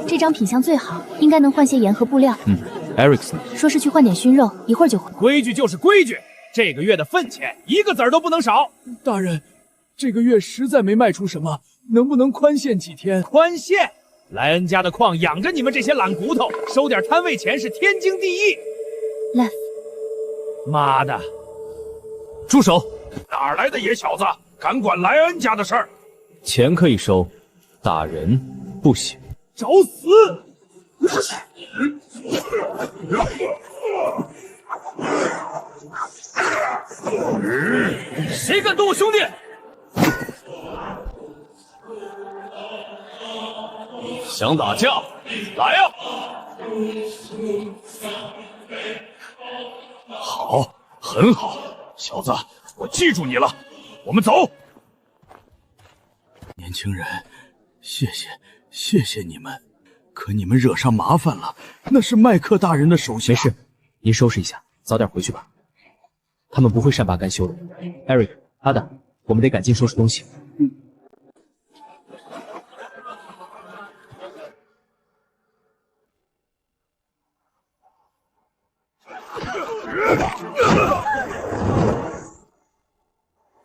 这张品相最好，应该能换些盐和布料。Eric 呢？说是去换点熏肉，一会儿就回。规矩就是规矩，这个月的份钱一个子儿都不能少。大人，这个月实在没卖出什么，能不能宽限几天？宽限？莱恩家的矿养着你们这些懒骨头，收点摊位钱是天经地义。Left。妈的！住手！哪来的野小子，敢管莱恩家的事儿？钱可以收，打人不行。找死！谁敢动我兄弟？想打架，来呀！好，很好，小子，我记住你了。我们走。年轻人，谢谢你们，可你们惹上麻烦了，那是麦克大人的手下。没事，您收拾一下，早点回去吧。他们不会善罢甘休的。Eric， 阿达，我们得赶紧收拾东西。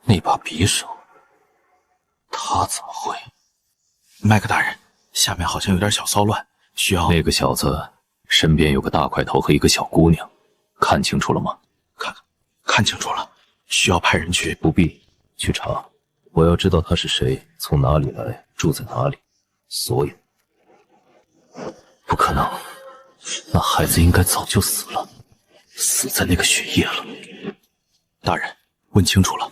那把匕首，他怎么会？麦克大人，下面好像有点小骚乱，需要……那个小子身边有个大块头和一个小姑娘，看清楚了吗？看清楚了，需要派人去。不必去查，我要知道他是谁，从哪里来，住在哪里。所以，不可能，那孩子应该早就死了，死在那个血液了。大人，问清楚了，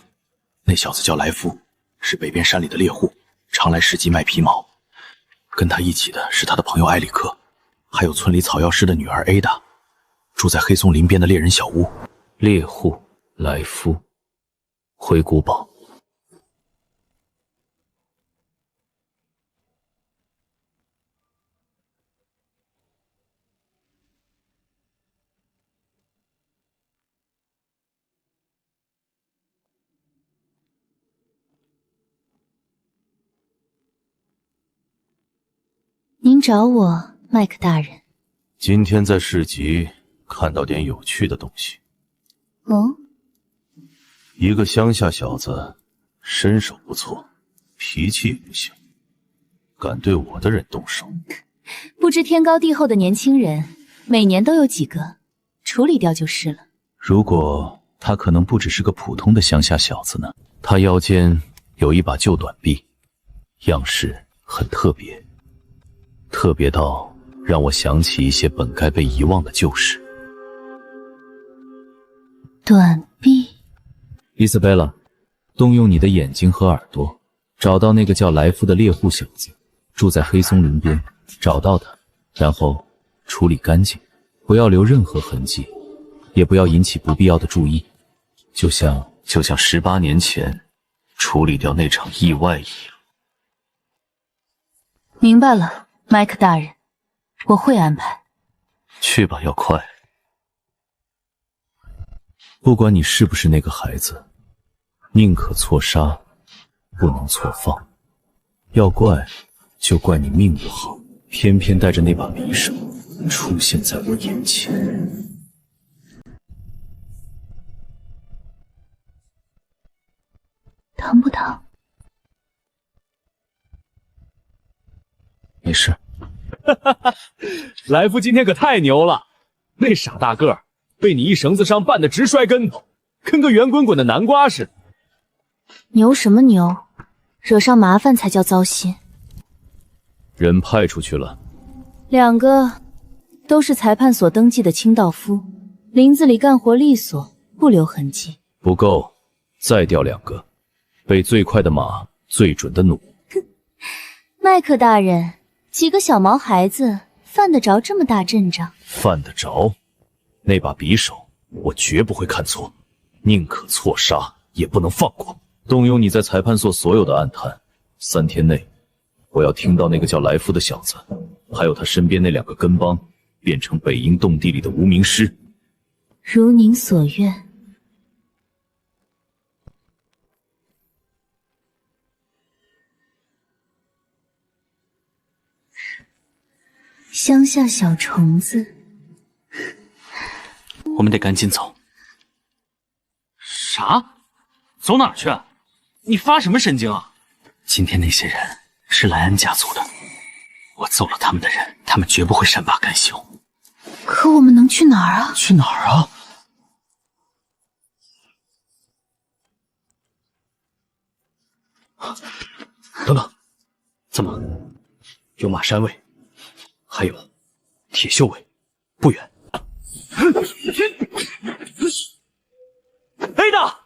那小子叫来福，是北边山里的猎户，常来市集卖皮毛。跟他一起的是他的朋友埃里克，还有村里草药师的女儿 Ada， 住在黑松林边的猎人小屋。猎户来福，回古堡。您找我，麦克大人。今天在市集看到点有趣的东西。哦，一个乡下小子，身手不错，脾气也不行，敢对我的人动手。不知天高地厚的年轻人，每年都有几个，处理掉就是了。如果他可能不只是个普通的乡下小子呢？他腰间有一把旧短臂，样式很特别，特别到让我想起一些本该被遗忘的旧事。短臂，伊莎贝拉，动用你的眼睛和耳朵，找到那个叫来福的猎户小子，住在黑松林边，找到他，然后处理干净，不要留任何痕迹，也不要引起不必要的注意，就像18年前处理掉那场意外一样。明白了，麦克大人，我会安排。去吧，要快。不管你是不是那个孩子，宁可错杀，不能错放。要怪，就怪你命不好，偏偏带着那把匕首出现在我眼前。疼不疼？没事。来福今天可太牛了，那傻大个儿被你一绳子上绊得直摔跟头，跟个圆滚滚的南瓜似的。牛什么牛？惹上麻烦才叫糟心。人派出去了，两个都是裁判所登记的清道夫，林子里干活利索，不留痕迹。不够，再调2个，背最快的马，最准的弩。麦克大人，几个小毛孩子犯得着这么大阵仗？犯得着？那把匕首我绝不会看错，宁可错杀也不能放过。动用你在裁判所所有的暗探，3天内我要听到那个叫来福的小子，还有他身边那2个跟帮变成北阴洞地里的无名尸。如您所愿。乡下小虫子，我们得赶紧走。啥？走哪儿去？你发什么神经啊？今天那些人是莱恩家族的，我揍了他们的人，他们绝不会善罢甘休。可我们能去哪儿啊？去哪儿啊？等等，怎么有马山卫，还有铁锈卫，不远。黑的，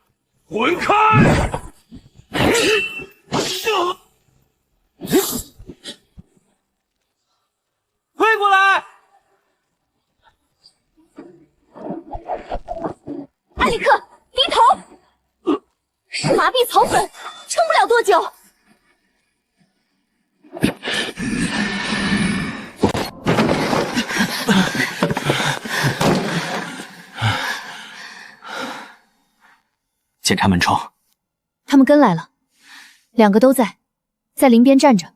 滚开！退过来！艾里克，低头！是麻痹草粉，撑不了多久。检查门窗。他们跟来了，2个都在林边站着。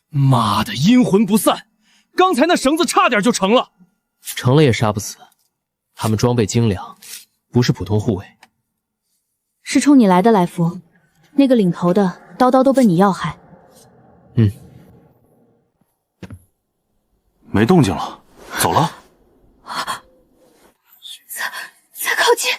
妈的，阴魂不散！刚才那绳子差点就成了，成了也杀不死。他们装备精良，不是普通护卫。是冲你来的，来福。那个领头的刀刀都被你要害。没动静了，走了。再靠近。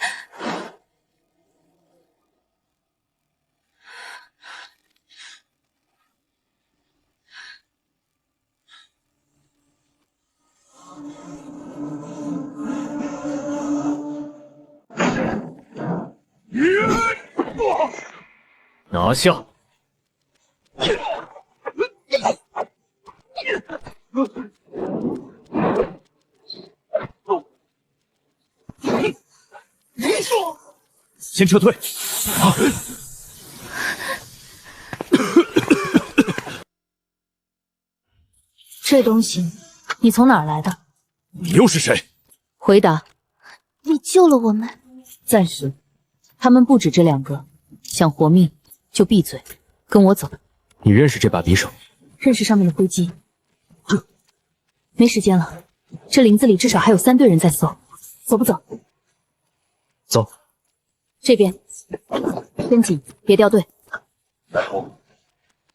拿下！先撤退。这东西，你从哪儿来的？你又是谁？回答。你救了我们。暂时，他们不止这2个，想活命就闭嘴，跟我走。你认识这把匕首？认识上面的灰迹。没时间了，这林子里至少还有3队人在搜，走不走？走。这边，跟紧，别掉队。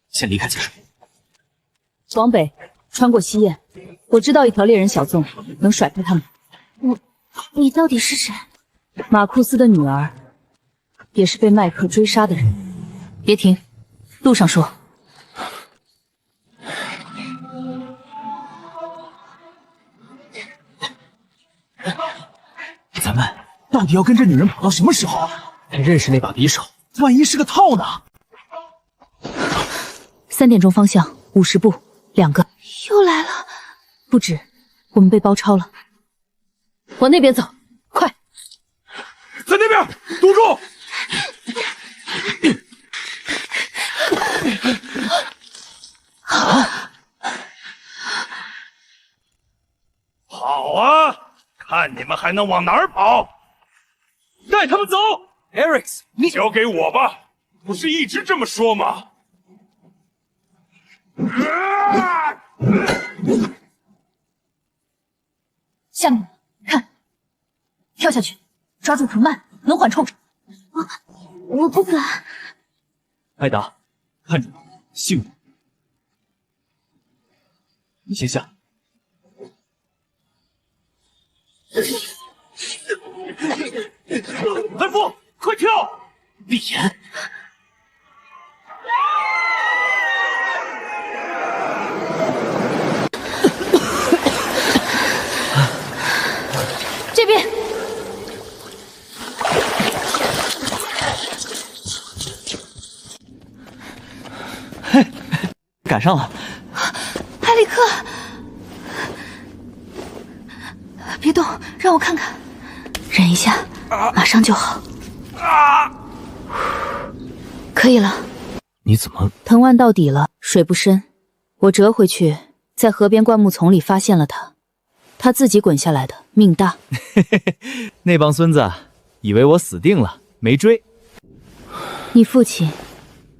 先离开再说。往北，穿过西燕，我知道一条猎人小纵，能甩开他们。你到底是谁？马库斯的女儿，也是被麦克追杀的人。别停，路上说。咱们到底要跟这女人跑到什么时候啊？认识那把匕首？万一是个套呢？3点钟方向，50步，2个。又来了。不止，我们被包抄了。往那边走，快！在那边堵住！好啊，看你们还能往哪儿跑！带他们走 ，Eric， 你交给我吧，不是一直这么说吗？下面看，跳下去，抓住藤蔓，能缓冲。我不敢。艾达，看着，信我。你先下。来福，快跳！闭眼。这边。嘿，赶上了。艾里克，别动，让我看看。忍一下，马上就好。可以了。你怎么？藤蔓到底了，水不深，我折回去，在河边灌木丛里发现了他，他自己滚下来的，命大。那帮孙子以为我死定了，没追。你父亲，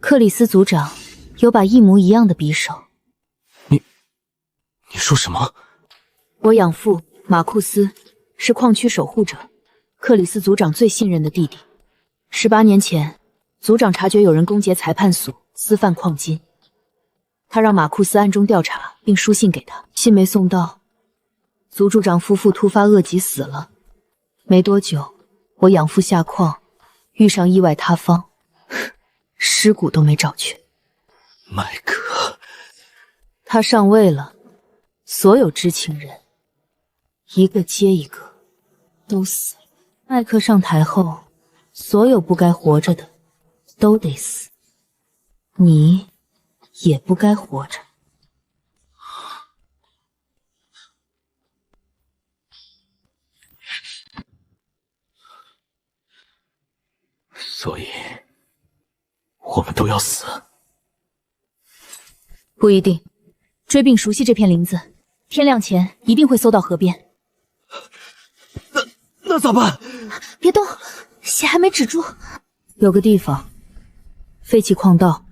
克里斯族长，有把一模一样的匕首。你说什么？我养父马库斯是矿区守护者，克里斯族长最信任的弟弟。18年前，族长察觉有人攻劫裁判所，私贩矿金，他让马库斯暗中调查，并书信给他。信没送到，族主长夫妇突发恶疾死了。没多久，我养父下矿，遇上意外塌方，尸骨都没找去。麦克，他上位了，所有知情人一个接一个都死了。麦克上台后，所有不该活着的都得死，你也不该活着。所以，我们都要死？不一定，追并熟悉这片林子，天亮前一定会搜到河边。那咋办？别动，血还没止住。有个地方，废弃矿道，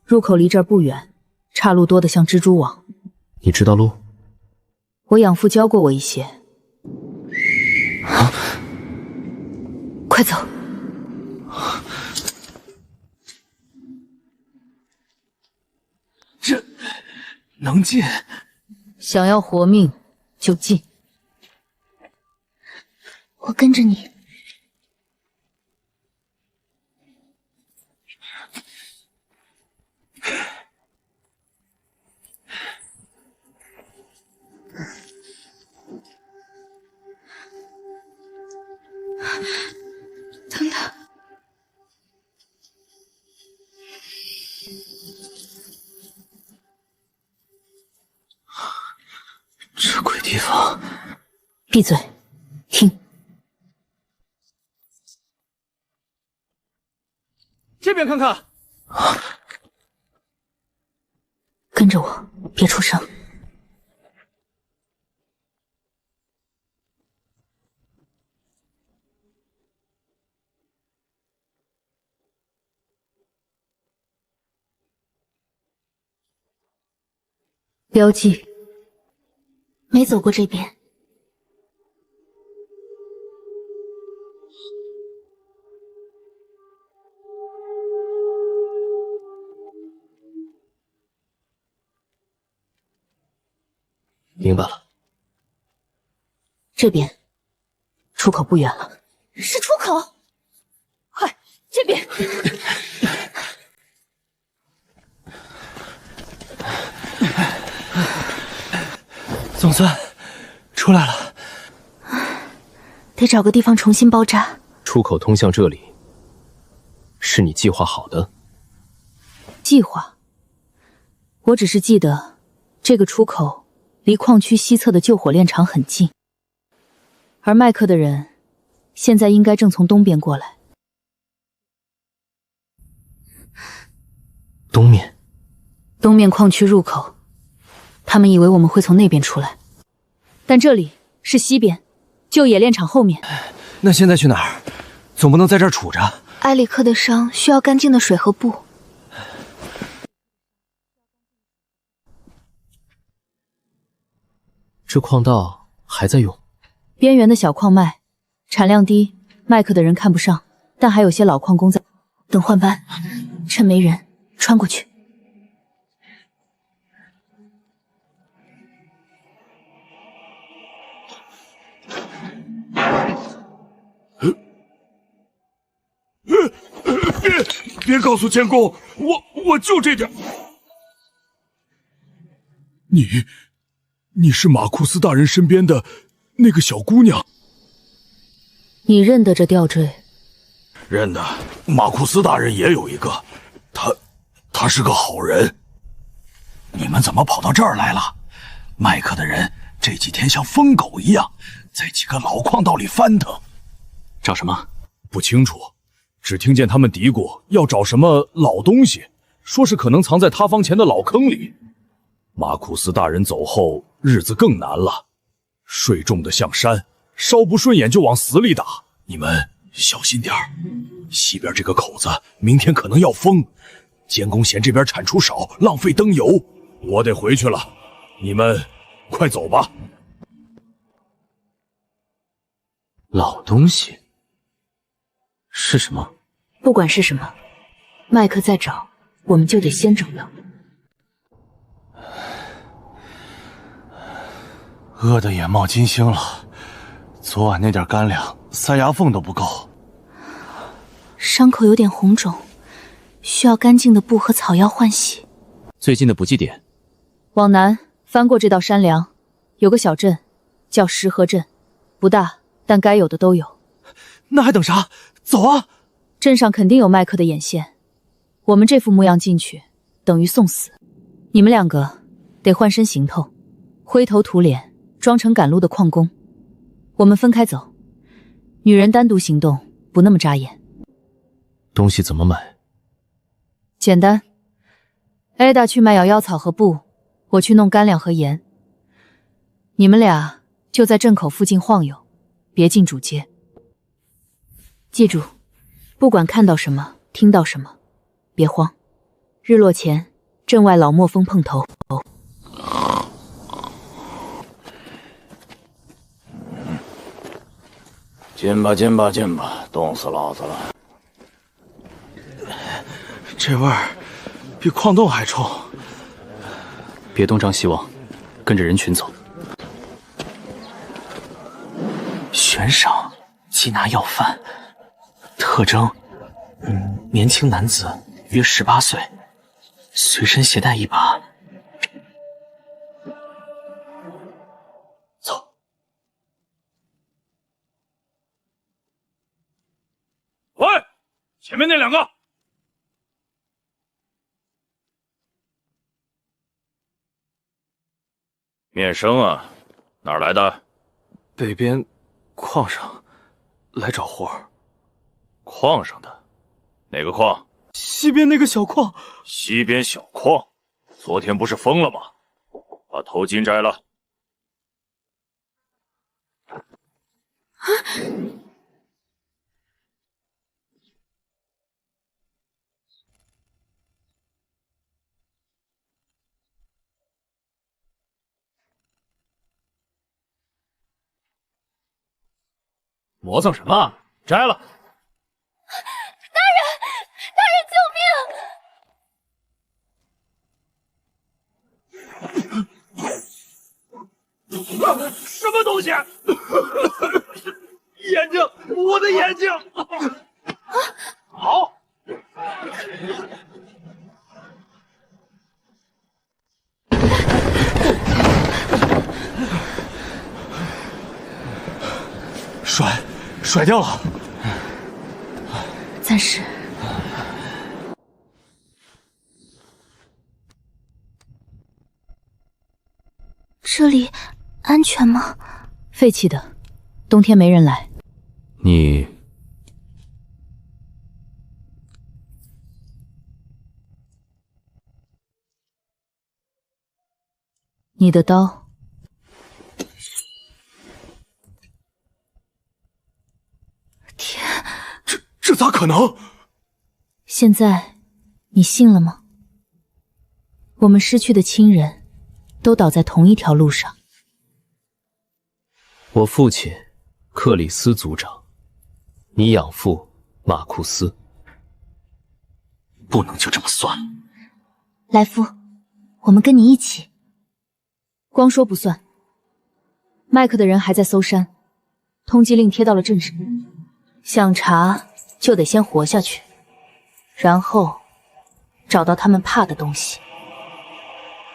入口离这儿不远，岔路多得像蜘蛛网。你知道路？我养父教过我一些。快走！这能进？想要活命就进。我跟着你。等等。这鬼地方！闭嘴，听。这边看看。跟着我，别出声。标记。没走过这边。明白了。这边，出口不远了。是出口！快，这边！总算出来了。得找个地方重新包扎。出口通向这里，是你计划好的？计划？我只是记得，这个出口离矿区西侧的旧火炼厂很近，而麦克的人现在应该正从东边过来。东面？东面矿区入口，他们以为我们会从那边出来，但这里是西边，旧冶炼厂后面。那现在去哪儿？总不能在这儿杵着。埃里克的伤需要干净的水和布。这矿道还在用？边缘的小矿脉，产量低，麦克的人看不上，但还有些老矿工在等换班，趁没人穿过去。别告诉监工，我就这点。你是马库斯大人身边的那个小姑娘？你认得这吊坠？认得，马库斯大人也有一个，他是个好人。你们怎么跑到这儿来了？麦克的人这几天像疯狗一样，在几个老矿道里翻腾。找什么？不清楚，只听见他们嘀咕要找什么老东西，说是可能藏在塌方前的老坑里。马库斯大人走后，日子更难了，税重的像山，稍不顺眼就往死里打。你们小心点儿，西边这个口子明天可能要封，监工嫌这边产出少，浪费灯油。我得回去了，你们快走吧。老东西是什么？不管是什么，麦克在找，我们就得先找到。饿得眼冒金星了，昨晚那点干粮，塞牙缝都不够。伤口有点红肿，需要干净的布和草药换洗。最近的补给点，往南翻过这道山梁，有个小镇，叫石河镇，不大，但该有的都有。那还等啥？走啊！镇上肯定有麦克的眼线，我们这副模样进去，等于送死。你们两个得换身行头，灰头土脸，装成赶路的矿工。我们分开走，女人单独行动，不那么扎眼。东西怎么买？简单 ，Ada 去买咬药草和布，我去弄干粮和盐。你们俩就在镇口附近晃悠，别进主街。记住，不管看到什么，听到什么，别慌。日落前，镇外老墨风碰头。进吧，进吧，进吧，冻死老子了。这味儿比矿洞还冲。别东张西望，跟着人群走。悬赏缉拿要犯，特征：年轻男子，约18岁，随身携带一把。走。喂，前面那两个。面生啊，哪儿来的？北边矿上来找活儿。矿上的？哪个矿？西边那个小矿。西边小矿？昨天不是封了吗？把头巾摘了。磨蹭什么？摘了！什么东西？眼睛，我的眼睛！好。甩掉了。暂时。这里安全吗？废弃的，冬天没人来。你的刀。天，这咋可能？现在你信了吗？我们失去的亲人都倒在同一条路上。我父亲克里斯族长，你养父马库斯。不能就这么算了。来福，我们跟你一起。光说不算，麦克的人还在搜山，通缉令贴到了镇上，想查就得先活下去，然后找到他们怕的东西。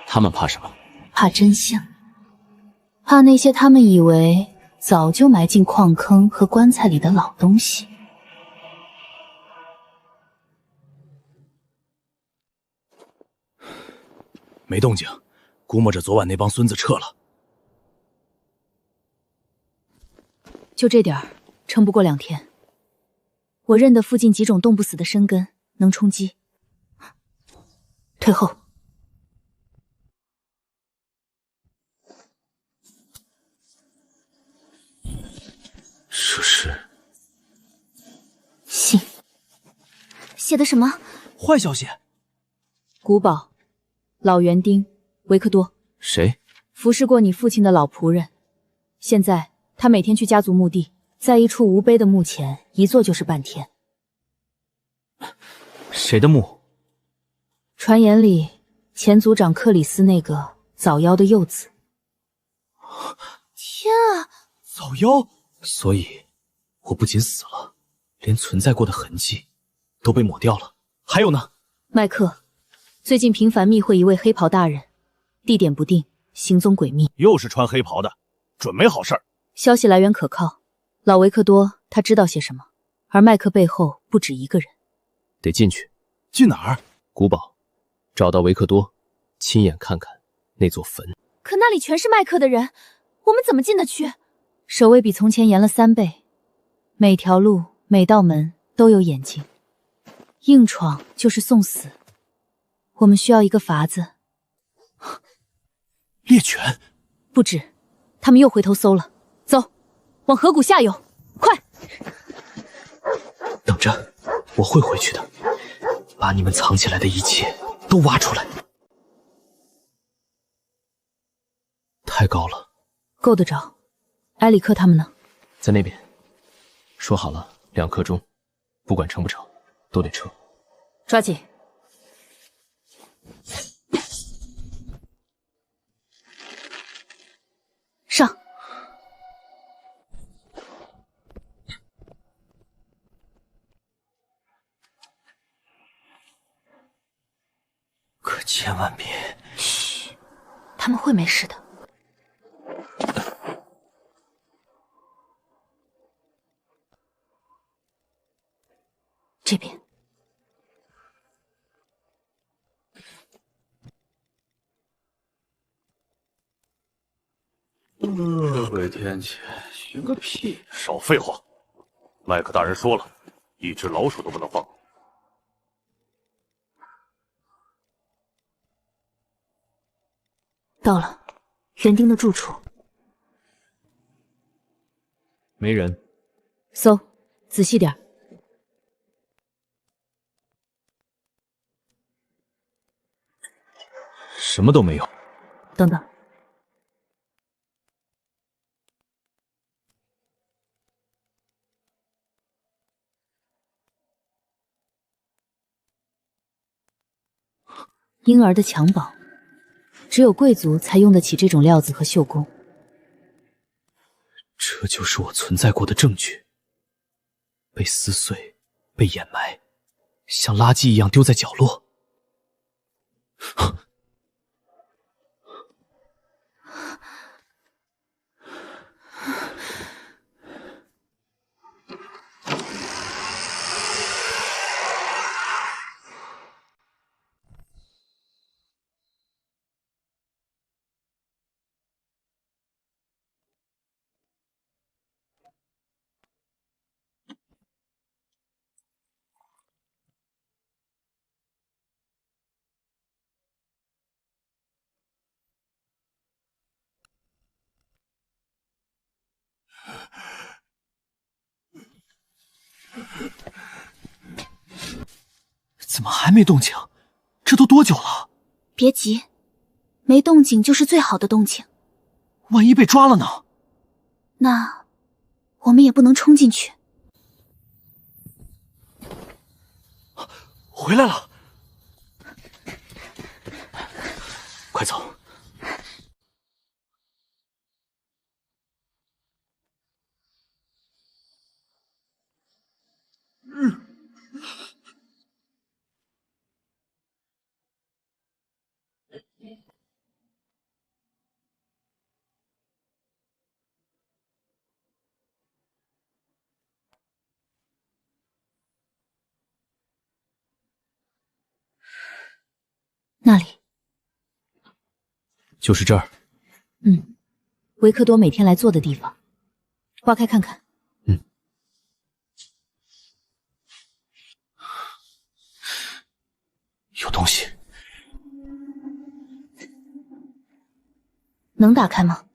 他们怕什么？怕真相，怕那些他们以为早就埋进矿坑和棺材里的老东西。没动静，估摸着昨晚那帮孙子撤了。就这点儿，撑不过2天。我认得附近几种冻不死的生根，能充饥。退后。这是信，写的什么？坏消息。古堡，老园丁，维克多。谁？服侍过你父亲的老仆人。现在他每天去家族墓地，在一处无碑的墓前一坐就是半天。谁的墓？传言里，前族长克里斯那个早夭的幼子。天啊！早夭，所以我不仅死了，连存在过的痕迹都被抹掉了。还有呢？麦克，最近频繁密会一位黑袍大人，地点不定，行踪诡秘。又是穿黑袍的，准没好事儿。消息来源可靠，老维克多他知道些什么，而麦克背后不止一个人。得进去。进哪儿？古堡，找到维克多，亲眼看看那座坟。可那里全是麦克的人，我们怎么进得去？守卫比从前严了3倍，每条路每道门都有眼睛，硬闯就是送死。我们需要一个法子。猎犬？不止，他们又回头搜了。走，往河谷下游，快！等着，我会回去的，把你们藏起来的一切都挖出来。太高了，够得着。埃里克他们呢？在那边。说好了，2刻钟，不管成不成，都得撤。抓紧。上。可千万别！嘘，他们会没事的。这边。这鬼天气，寻个屁！少废话！麦克大人说了，一只老鼠都不能放过。到了，园丁的住处。没人。搜，仔细点。什么都没有。等等。婴儿的襁褓，只有贵族才用得起这种料子和绣工。这就是我存在过的证据，被撕碎，被掩埋，像垃圾一样丢在角落。怎么还没动静？这都多久了？别急，没动静就是最好的动静。万一被抓了呢？那我们也不能冲进去。回来了，快走！那里。就是这儿。维克多每天来坐的地方。挖开看看。有东西。能打开吗？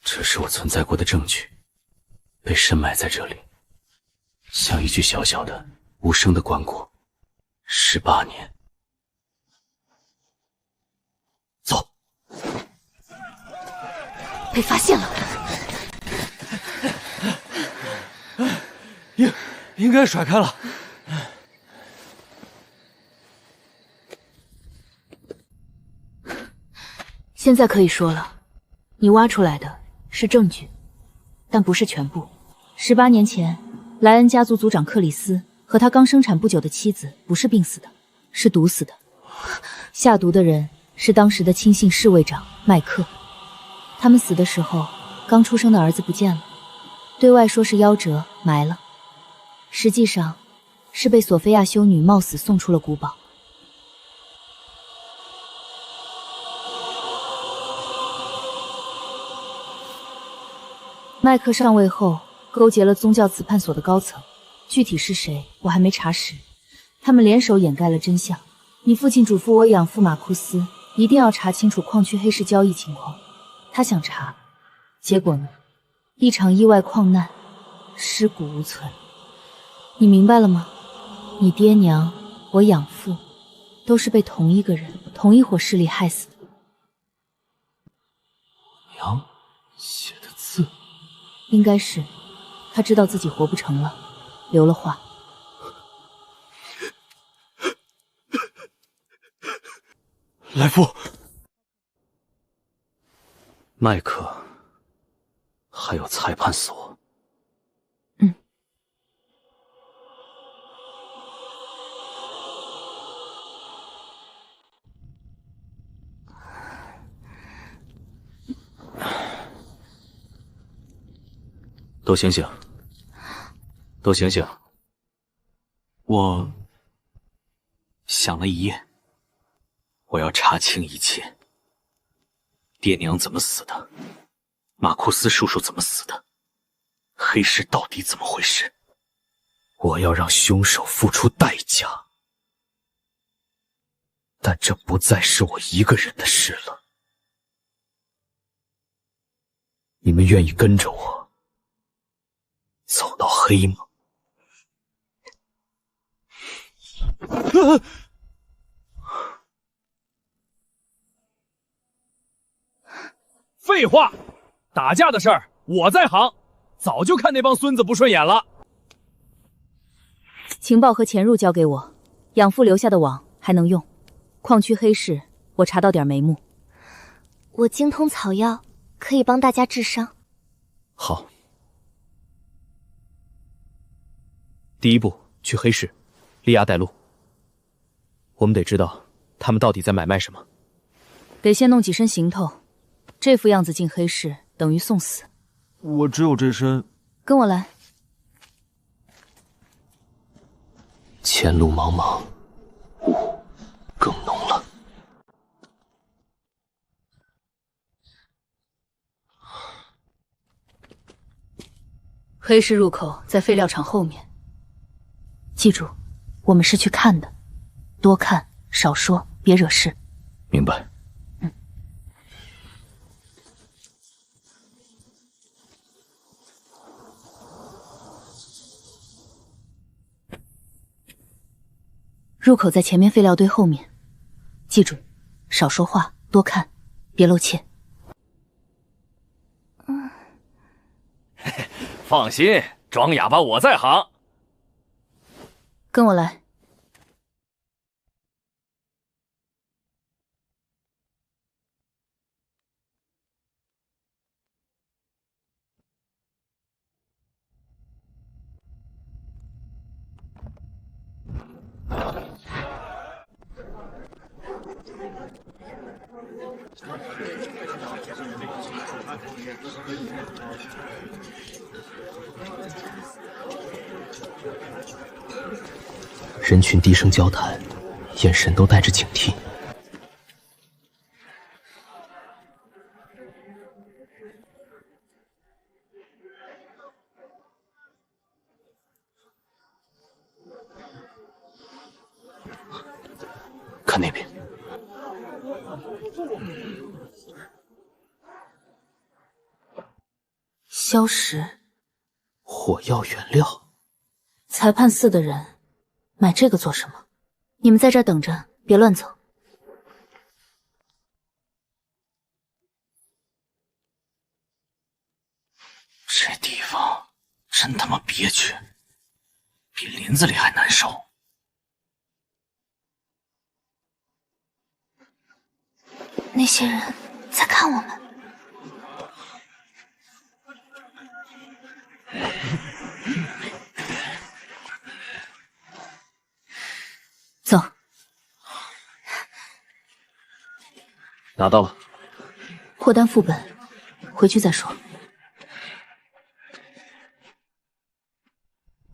这是我存在过的证据，被深埋在这里，像一具小小的、无声的棺椁。18年，被发现了。应该甩开了。现在可以说了，你挖出来的是证据，但不是全部。18年前，莱恩家族族长克里斯和他刚生产不久的妻子不是病死的，是毒死的。下毒的人是当时的亲信侍卫长麦克。他们死的时候，刚出生的儿子不见了，对外说是夭折埋了，实际上是被索菲亚修女冒死送出了古堡。麦克上位后，勾结了宗教裁判所的高层，具体是谁我还没查实。他们联手掩盖了真相。你父亲嘱咐我养父马库斯一定要查清楚矿区黑市交易情况，他想查，结果呢？一场意外矿难，尸骨无存。你明白了吗？你爹娘，我养父，都是被同一个人、同一伙势力害死的。娘写的字，应该是他知道自己活不成了，留了话。来福，麦克，还有裁判所。都醒醒，都醒醒！我想了一夜，我要查清一切。爹娘怎么死的？马库斯叔叔怎么死的？黑市到底怎么回事？我要让凶手付出代价。但这不再是我一个人的事了。你们愿意跟着我走到黑吗？废话，打架的事儿我在行，早就看那帮孙子不顺眼了。情报和潜入交给我，养父留下的网还能用。矿区黑市我查到点眉目，我精通草药，可以帮大家治伤。好，第一步去黑市，利亚带路。我们得知道他们到底在买卖什么。得先弄几身行头，这副样子进黑市等于送死。我只有这身。跟我来。前路茫茫，雾更浓了。黑市入口在废料厂后面。记住，我们是去看的，多看少说，别惹事。明白。入口在前面废料堆后面。记住，少说话，多看，别露怯。放心，装哑巴我在行。跟我来。人群低声交谈，眼神都带着警惕。看那边，消食，火药原料。裁判寺的人买这个做什么？你们在这儿等着，别乱走。这地方真他妈憋屈，比林子里还难受。那些人在看我们。走。拿到了。货单副本，回去再说。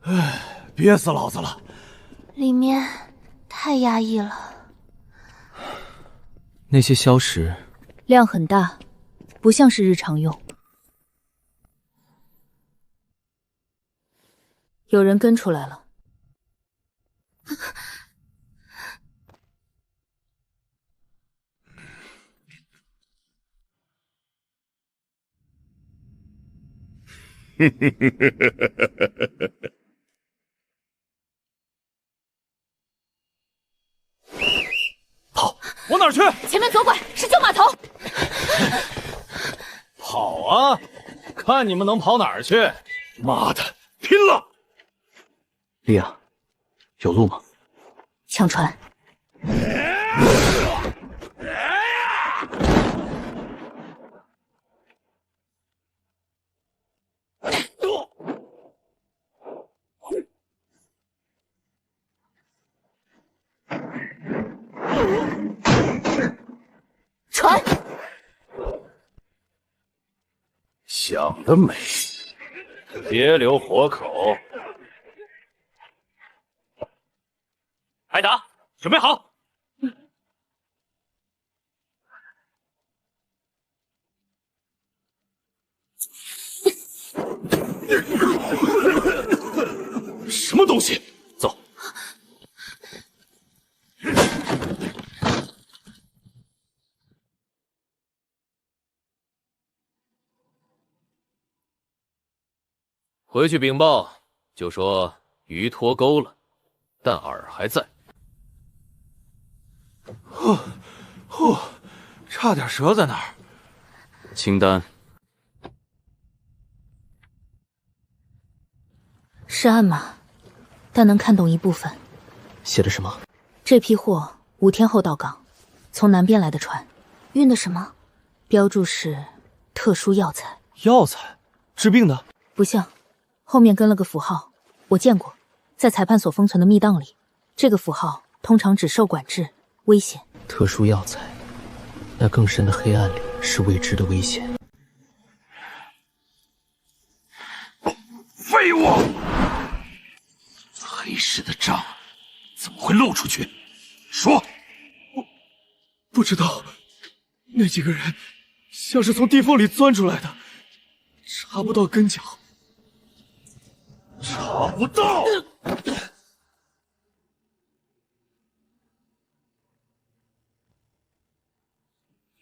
唉，憋死老子了！里面太压抑了。那些硝石量很大，不像是日常用。有人跟出来了。跑，往哪儿去？前面左拐是旧码头。跑啊！看你们能跑哪儿去！妈的，拼了！莉亚，有路吗？抢船。船。想得美！别留活口。艾达，准备好。什么东西？走。回去禀报，就说鱼脱钩了，但饵还在。差点折在那儿。清单是暗码，但能看懂一部分。写的什么？这批货5天后到港，从南边来的船，运的什么？标注是特殊药材。药材？治病的？不像，后面跟了个符号，我见过，在裁判所封存的密档里。这个符号通常只受管制，危险。特殊药材，那更深的黑暗里是未知的危险。废物！黑市的账怎么会漏出去？说！不知道，那几个人像是从地缝里钻出来的，查不到跟脚，查不到。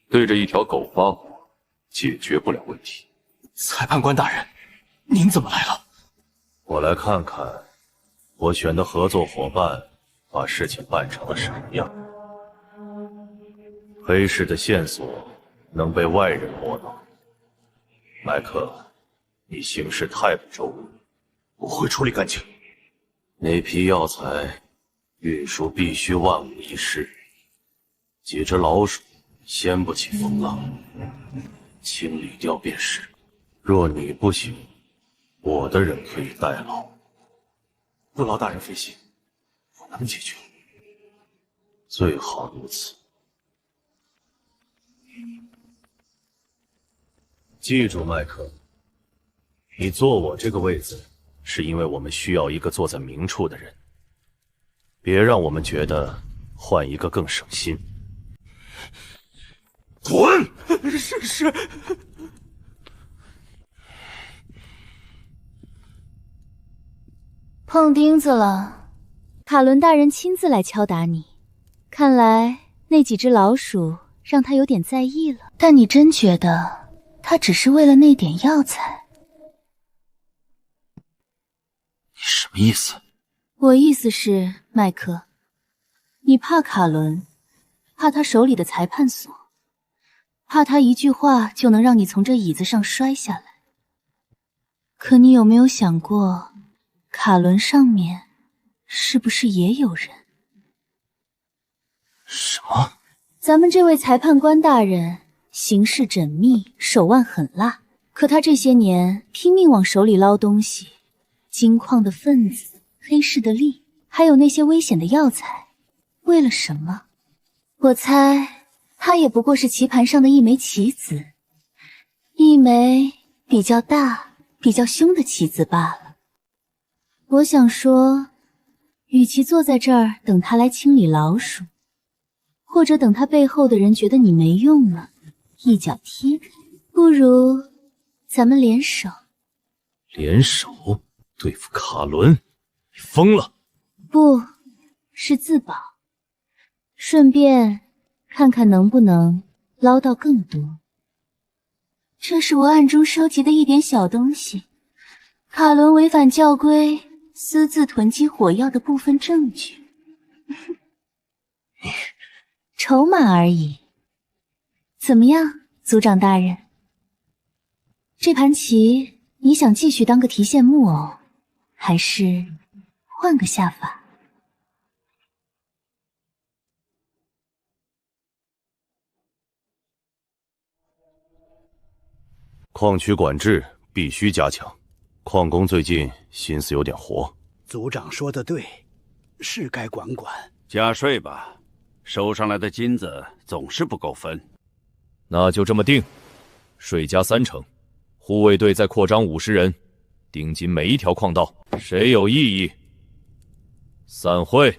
对着一条狗发火，解决不了问题。裁判官大人，您怎么来了？我来看看我选的合作伙伴把事情办成了什么样。黑市的线索能被外人摸到，麦克，你行事太不周了。我会处理干净。那批药材运输必须万无一失，几只老鼠掀不起风浪，清理掉便是。若你不行，我的人可以代劳。不劳大人费心，我能解决。最好如此。记住，麦克，你坐我这个位子，是因为我们需要一个坐在明处的人。别让我们觉得换一个更省心。滚！是。碰钉子了，卡伦大人亲自来敲打你，看来那几只老鼠让他有点在意了。但你真觉得他只是为了那点药材？你什么意思？我意思是，麦克，你怕卡伦，怕他手里的裁判所，怕他一句话就能让你从这椅子上摔下来。可你有没有想过，卡伦上面是不是也有人？什么？咱们这位裁判官大人行事缜密，手腕狠辣，可他这些年拼命往手里捞东西，金矿的分子，黑市的利，还有那些危险的药材，为了什么？我猜他也不过是棋盘上的一枚棋子，一枚比较大、比较凶的棋子罢了。我想说，与其坐在这儿等他来清理老鼠，或者等他背后的人觉得你没用了，一脚踢开，不如咱们联手。联手对付卡伦？你疯了！不，是自保，顺便看看能不能捞到更多。这是我暗中收集的一点小东西，卡伦违反教规私自囤积火药的部分证据。筹码而已。怎么样，族长大人？这盘棋你想继续当个提线木偶，还是换个下法？矿区管制必须加强，矿工最近心思有点活。族长说的对，是该管管。加税吧，收上来的金子总是不够分。那就这么定，税加30%，护卫队再扩张50人，盯紧每一条矿道，谁有异议？散会。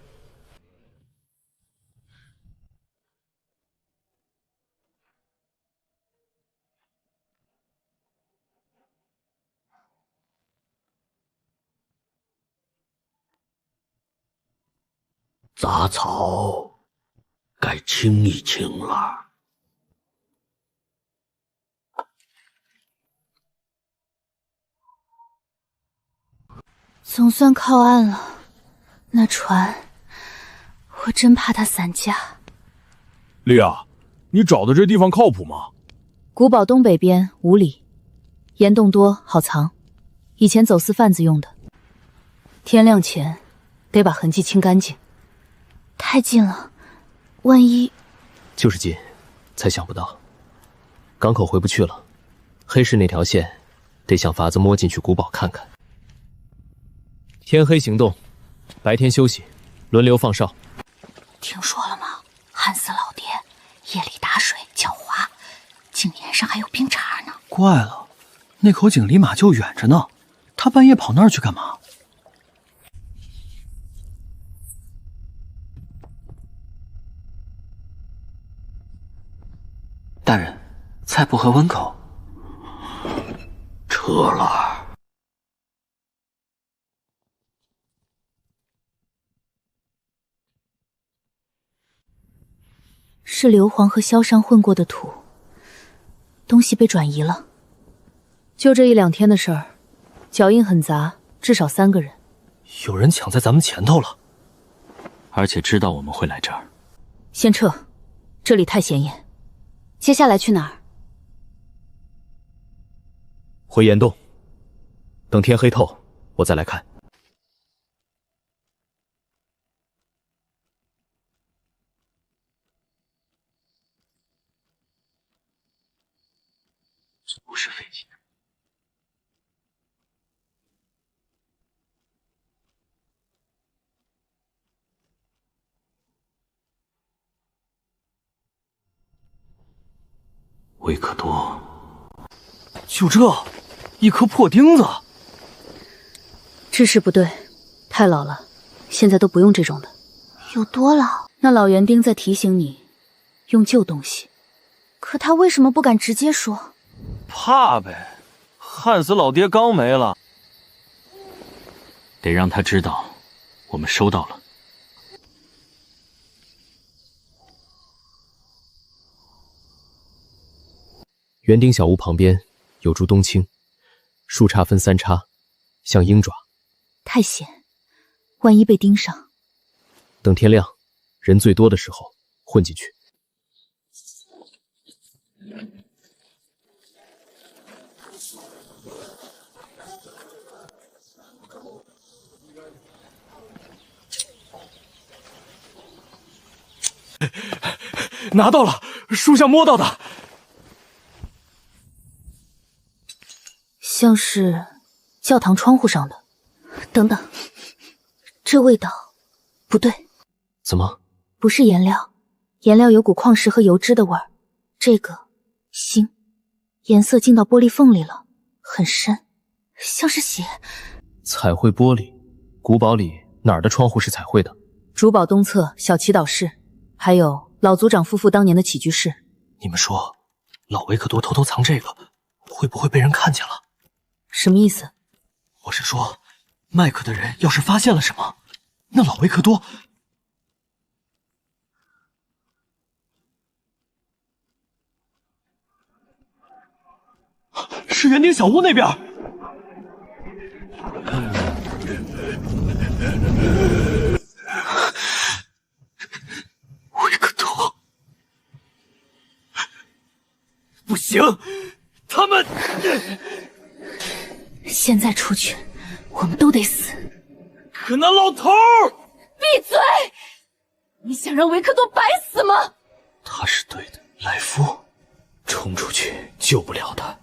杂草该清一清了。总算靠岸了，那船，我真怕它散架。莉亚，你找的这地方靠谱吗？古堡东北边5里，岩洞多，好藏，以前走私贩子用的。天亮前得把痕迹清干净。太近了，万一……就是近，才想不到港口回不去了，黑市那条线得想法子摸进去古堡看看。天黑行动，白天休息，轮流放哨。听说了吗？汉斯老爹夜里打水狡猾，井沿上还有冰碴呢。怪了，那口井离马厩远着呢，他半夜跑那儿去干嘛？大人，菜谱和温口。撤了。是硫磺和硝商混过的土，东西被转移了。就这1-2天的事儿，脚印很杂，至少3个人。有人抢在咱们前头了，而且知道我们会来这儿。先撤，这里太显眼。接下来去哪儿？回岩洞，等天黑透，我再来看。这不是飞机。维克多，就这，一颗破钉子。制式不对，太老了，现在都不用这种的。有多老？那老园丁在提醒你，用旧东西。可他为什么不敢直接说？怕呗，汉斯老爹刚没了，得让他知道，我们收到了。园丁小屋旁边有株冬青，树杈分3叉，像鹰爪。太险，万一被盯上。等天亮，人最多的时候混进去。拿到了，书上摸到的，像是教堂窗户上的。等等，这味道不对。怎么？不是颜料，颜料有股矿石和油脂的味儿，这个腥，颜色进到玻璃缝里了，很深，像是血。彩绘玻璃，古堡里哪儿的窗户是彩绘的？主堡东侧小祈祷室，还有老族长夫妇当年的起居室。你们说，老维克多偷偷藏这个，会不会被人看见了？什么意思？我是说，麦克的人要是发现了什么，那老维克多……是园丁小屋那边。维克多，不行，他们现在出去，我们都得死。可那老头儿！闭嘴！你想让维克多白死吗？他是对的，莱夫，冲出去救不了他，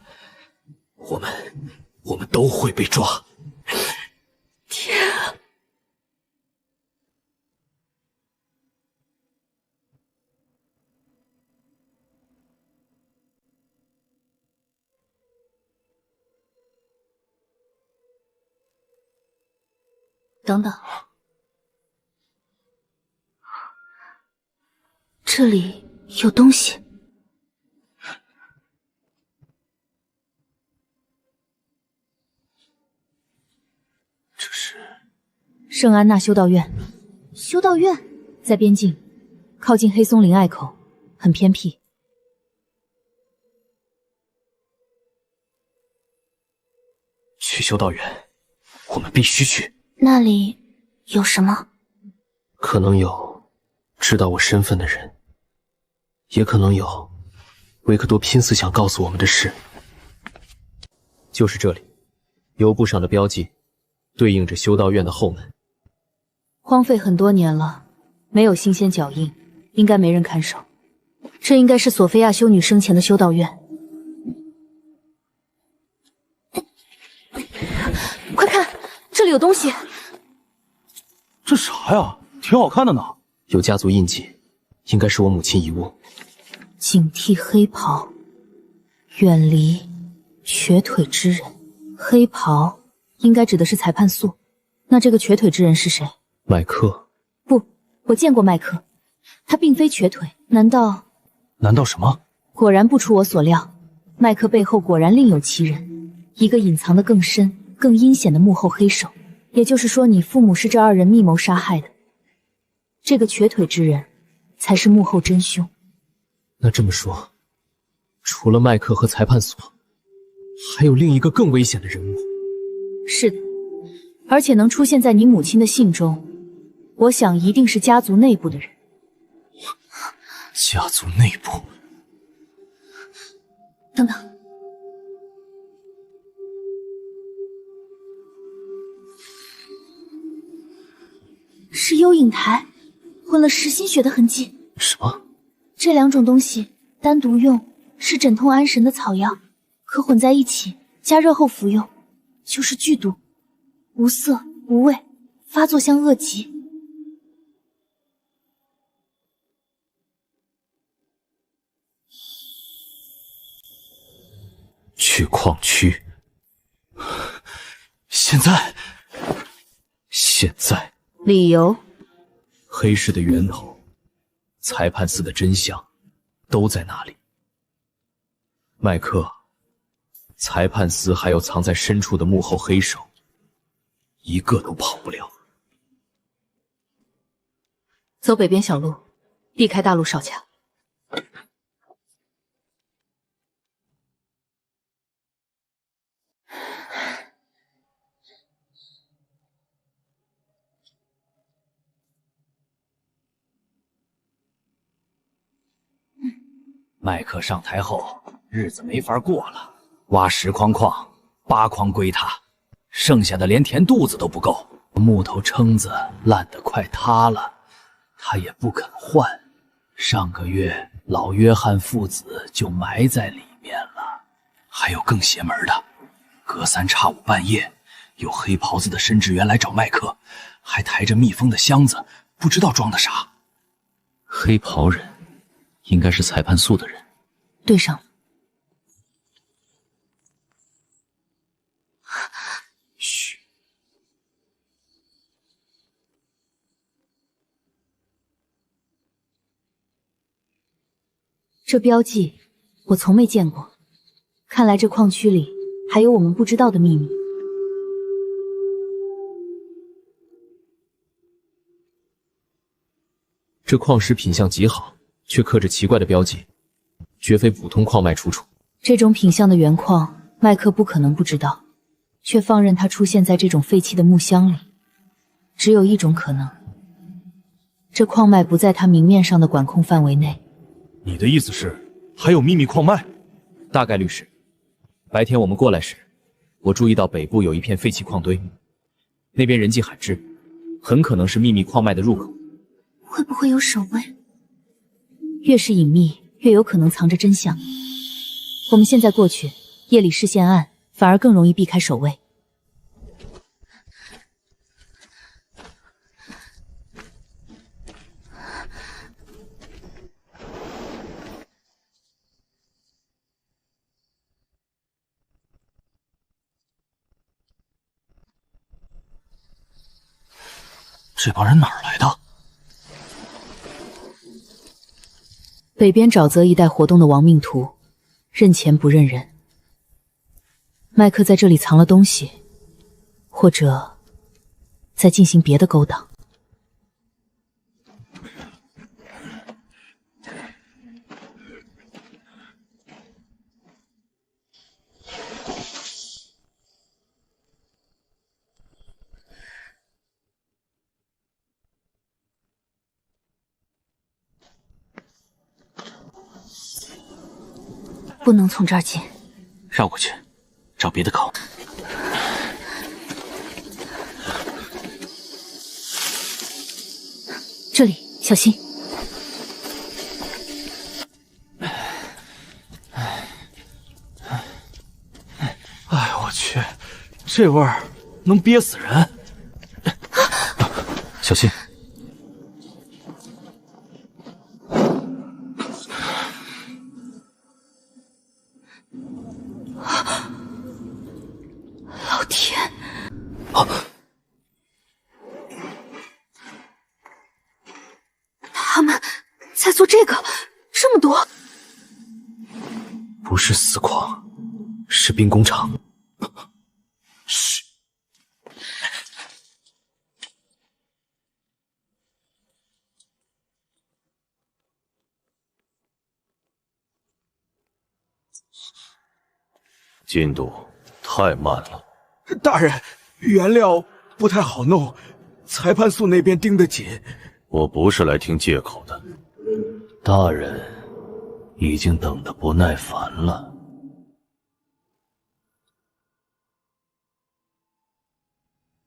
我们都会被抓。天啊！等等，这里有东西。这是圣安娜修道院。修道院在边境，靠近黑松林隘口，很偏僻。去修道院，我们必须去。那里有什么？可能有知道我身份的人，也可能有维克多拼死想告诉我们的事。就是这里，油布上的标记对应着修道院的后门。荒废很多年了，没有新鲜脚印，应该没人看守。这应该是索菲亚修女生前的修道院。快看，这里有东西。这啥呀？挺好看的呢。有家族印记，应该是我母亲遗物。警惕黑袍，远离瘸腿之人。黑袍应该指的是裁判素，那这个瘸腿之人是谁？麦克。不，我见过麦克，他并非瘸腿。难道什么？果然不出我所料，麦克背后果然另有其人，一个隐藏的更深、更阴险的幕后黑手。也就是说，你父母是这二人密谋杀害的，这个瘸腿之人才是幕后真凶。那这么说，除了麦克和裁判所，还有另一个更危险的人物。是的，而且能出现在你母亲的信中，我想一定是家族内部的人。家族内部？等等，是幽影台混了实心血的痕迹。什么？这两种东西单独用是镇痛安神的草药，可混在一起加热后服用就是剧毒，无色无味，发作像恶疾。去矿区。现在，理由？黑市的源头，裁判司的真相，都在那里。麦克，裁判司还有藏在深处的幕后黑手，一个都跑不了。走北边小路，避开大路哨卡。麦克上台后，日子没法过了。挖10筐矿，8筐归他，剩下的连填肚子都不够。木头撑子烂得快塌了，他也不肯换，上个月老约翰父子就埋在里面了。还有更邪门的，隔三差五半夜，有黑袍子的申职员来找麦克，还抬着密封的箱子，不知道装的啥。黑袍人，应该是裁判所的人。对上了。嘘。这标记我从没见过，看来这矿区里还有我们不知道的秘密。这矿石品相极好，却刻着奇怪的标记，绝非普通矿脉出处。这种品相的原矿，麦克不可能不知道，却放任它出现在这种废弃的木箱里。只有一种可能，这矿脉不在他明面上的管控范围内。你的意思是，还有秘密矿脉？大概率是。白天我们过来时，我注意到北部有一片废弃矿堆，那边人迹罕至，很可能是秘密矿脉的入口。会不会有守卫？越是隐秘，越有可能藏着真相。我们现在过去，夜里视线暗，反而更容易避开守卫。这帮人哪儿来的？北边沼泽一带活动的亡命徒，认钱不认人。麦克在这里藏了东西，或者在进行别的勾当。不能从这儿进，绕过去，找别的口。这里，小心！哎，我去，这味儿能憋死人！小心！老天！他们在做这个，这么多，不是死矿，是兵工厂。嘘。进度太慢了。大人，原料不太好弄，裁判所那边盯得紧。我不是来听借口的。大人已经等得不耐烦了。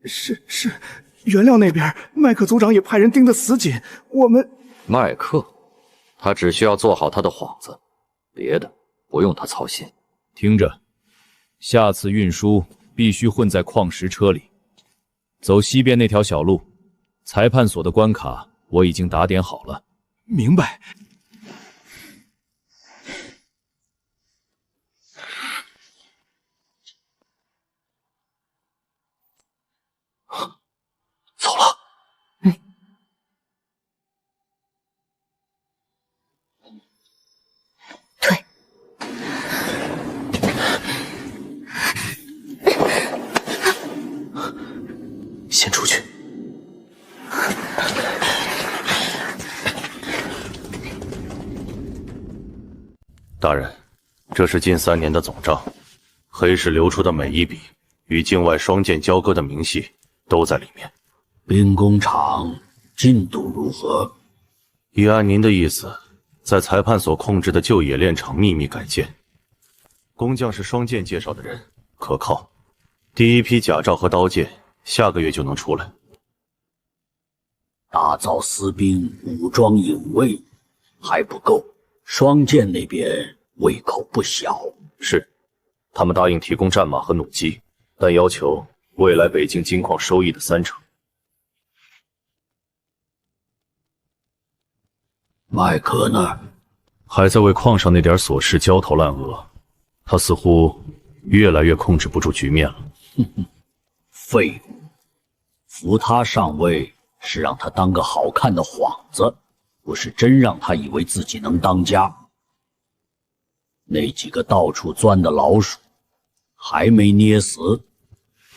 是，原料那边麦克组长也派人盯得死紧。我们麦克，他只需要做好他的幌子，别的不用他操心。听着，下次运输必须混在矿石车里，走西边那条小路。裁判所的关卡我已经打点好了。明白。走了。退。先出去。大人，这是近3年的总账，黑市流出的每一笔与境外双剑交割的明细都在里面。兵工厂进度如何？已按您的意思，在裁判所控制的旧冶炼厂秘密改建，工匠是双剑介绍的人，可靠。第一批甲胄和刀剑下个月就能出来。打造私兵，武装隐卫，还不够。双剑那边胃口不小。是，他们答应提供战马和弩机，但要求未来北境金矿收益的30%。麦克呢？还在为矿上那点琐事焦头烂额，他似乎越来越控制不住局面了。废物！扶他上位是让他当个好看的幌子，不是真让他以为自己能当家。那几个到处钻的老鼠还没捏死。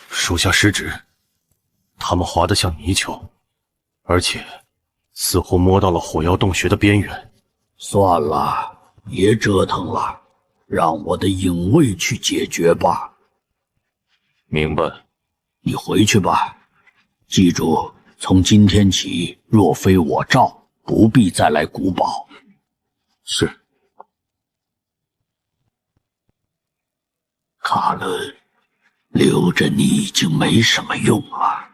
属下失职，他们滑得像泥鳅，而且似乎摸到了火药洞穴的边缘。算了，别折腾了，让我的影卫去解决吧。明白。你回去吧，记住，从今天起，若非我诏，不必再来古堡。是。卡伦，留着你已经没什么用了。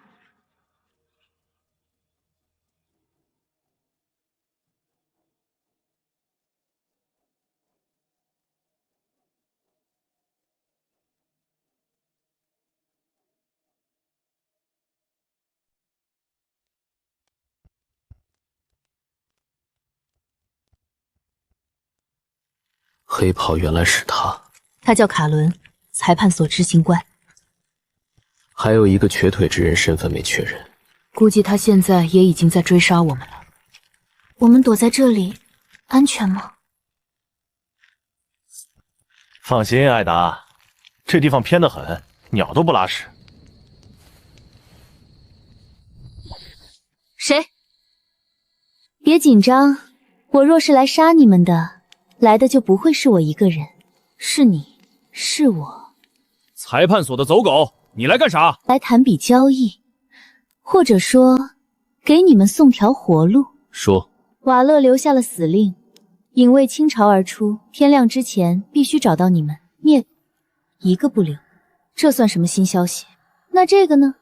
黑袍原来是他，他叫卡伦，裁判所执行官。还有一个瘸腿之人身份没确认，估计他现在也已经在追杀我们了。我们躲在这里，安全吗？放心，艾达，这地方偏得很，鸟都不拉屎。谁？别紧张，我若是来杀你们的，来的就不会是我一个人，是你，是我。裁判所的走狗，你来干啥？来谈笔交易，或者说，给你们送条活路。说。瓦勒留下了死令，影卫倾巢而出，天亮之前必须找到你们，灭一个不留。这算什么新消息？那这个呢？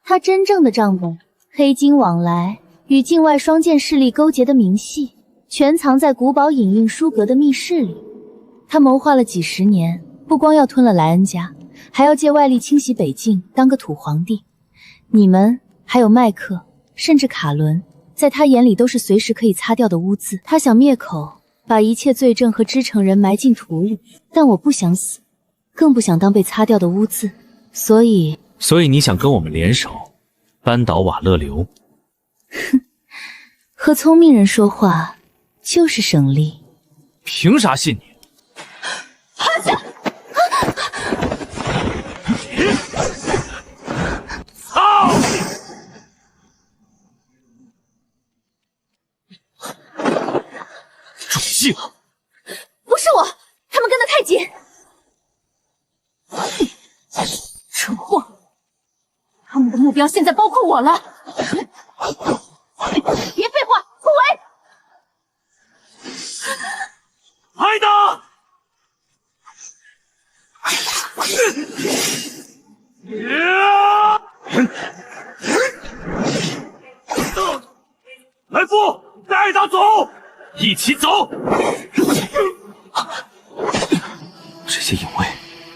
他真正的账本，黑金往来，与境外双剑势力勾结的明细，全藏在古堡影印书阁的密室里。他谋划了几十年，不光要吞了莱恩家，还要借外力清洗北境，当个土皇帝。你们还有麦克，甚至卡伦，在他眼里都是随时可以擦掉的污渍。他想灭口，把一切罪证和织成人埋进土里，但我不想死，更不想当被擦掉的污渍。所以你想跟我们联手，扳倒瓦勒流？哼，和聪明人说话就是省力。凭啥信你？操！中计了！不是我，他们跟得太紧。蠢货！他们的目标现在包括我了。别废话，突围！艾达！来福，带艾达走，一起走。这些影卫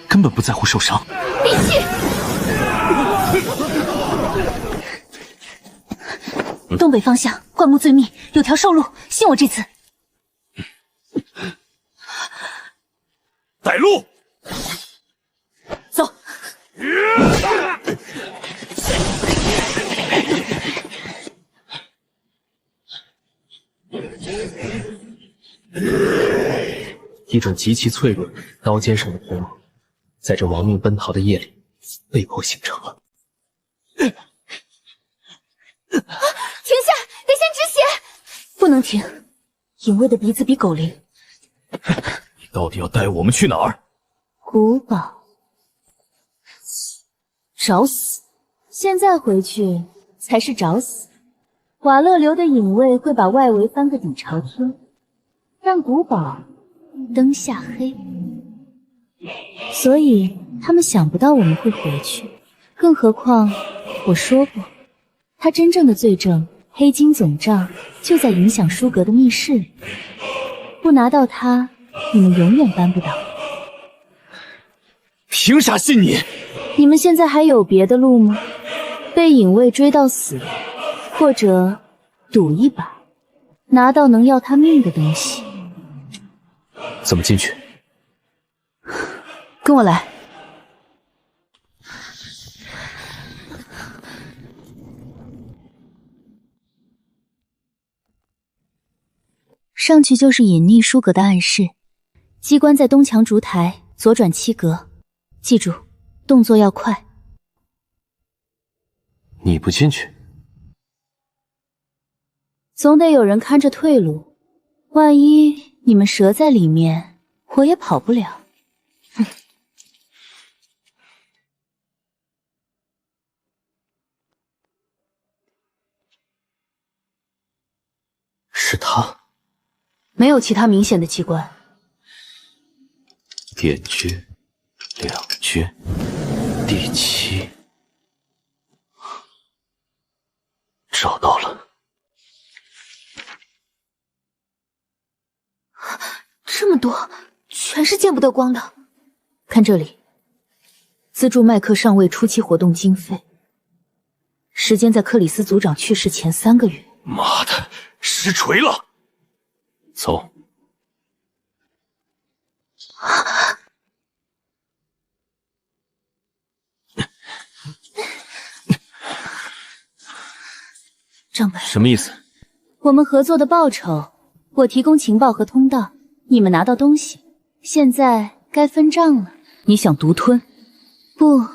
根本不在乎受伤。闭气！东北方向灌木最密，有条受路，信我这次。带路，走。一种极其脆弱的刀尖上的锋芒，在这亡命奔逃的夜里被迫形成了。停下！得先止血。不能停，影卫的鼻子比狗灵。你到底要带我们去哪儿？古堡。找死！现在回去才是找死。瓦勒流的影卫会把外围翻个底朝天，让古堡灯下黑，所以他们想不到我们会回去。更何况我说过，他真正的罪证黑金总账就在影响书阁的密室里，不拿到它，你们永远搬不倒。凭啥信你？你们现在还有别的路吗？被影卫追到死，或者赌一把，拿到能要他命的东西。怎么进去？跟我来。上去就是隐匿书阁的暗室，机关在东墙烛台，左转7格。记住，动作要快。你不进去，总得有人看着退路。万一你们折在里面，我也跑不了。哼。是他。没有其他明显的机关。点诀2诀，第7，找到了。这么多，全是见不得光的。看这里，资助麦克上尉初期活动经费，时间在克里斯组长去世前3个月。妈的，实锤了！走。账本什么意思？我们合作的报酬，我提供情报和通道，你们拿到东西。现在该分账了。你想独吞？不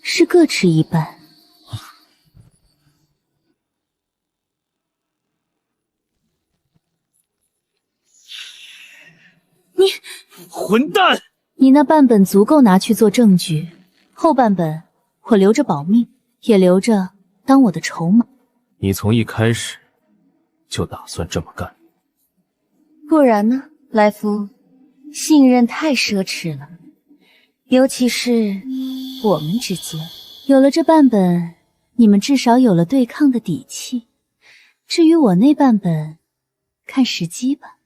是各持一半。你混蛋！你那半本足够拿去做证据，后半本我留着保命，也留着当我的筹码。你从一开始就打算这么干？不然呢，来福？信任太奢侈了，尤其是我们之间。有了这半本，你们至少有了对抗的底气。至于我那半本，看时机吧。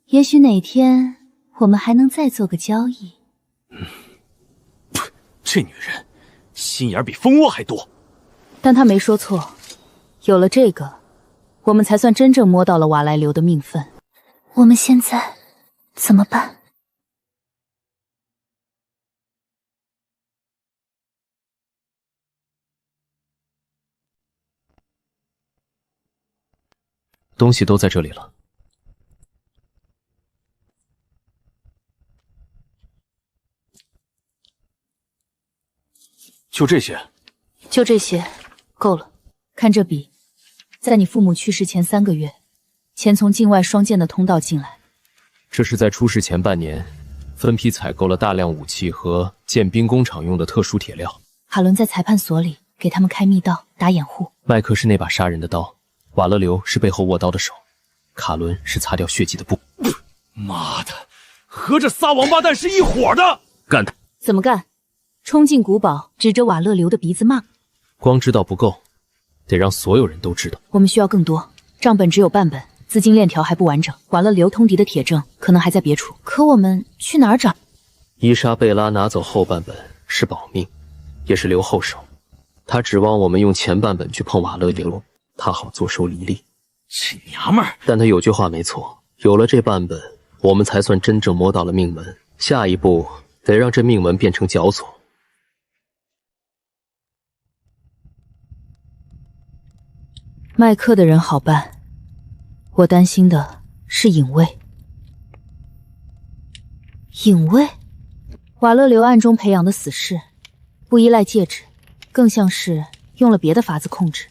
也许哪天我们还能再做个交易。这女人心眼比蜂窝还多。但他没说错，有了这个，我们才算真正摸到了瓦莱流的命分。我们现在怎么办？东西都在这里了。就这些？就这些，够了。看这笔，在你父母去世前3个月，钱从境外双剑的通道进来。这是在出事前半年，分批采购了大量武器和建兵工厂用的特殊铁料。卡伦在裁判所里给他们开密道，打掩护。麦克是那把杀人的刀，瓦勒流是背后握刀的手，卡伦是擦掉血迹的布。妈的，和这仨王八蛋是一伙的！干他！怎么干？冲进古堡，指着瓦勒流的鼻子骂。光知道不够，得让所有人都知道。我们需要更多，账本只有半本，资金链条还不完整。瓦勒流通敌的铁证可能还在别处，可我们去哪儿找？伊莎贝拉拿走后半本是保命，也是留后手。他指望我们用前半本去碰瓦勒流，他好坐收离利。这娘们儿！但他有句话没错，有了这半本，我们才算真正摸到了命门。下一步得让这命门变成绞索。麦克的人好办，我担心的是影卫。影卫？瓦勒流暗中培养的死士，不依赖戒指，更像是用了别的法子控制。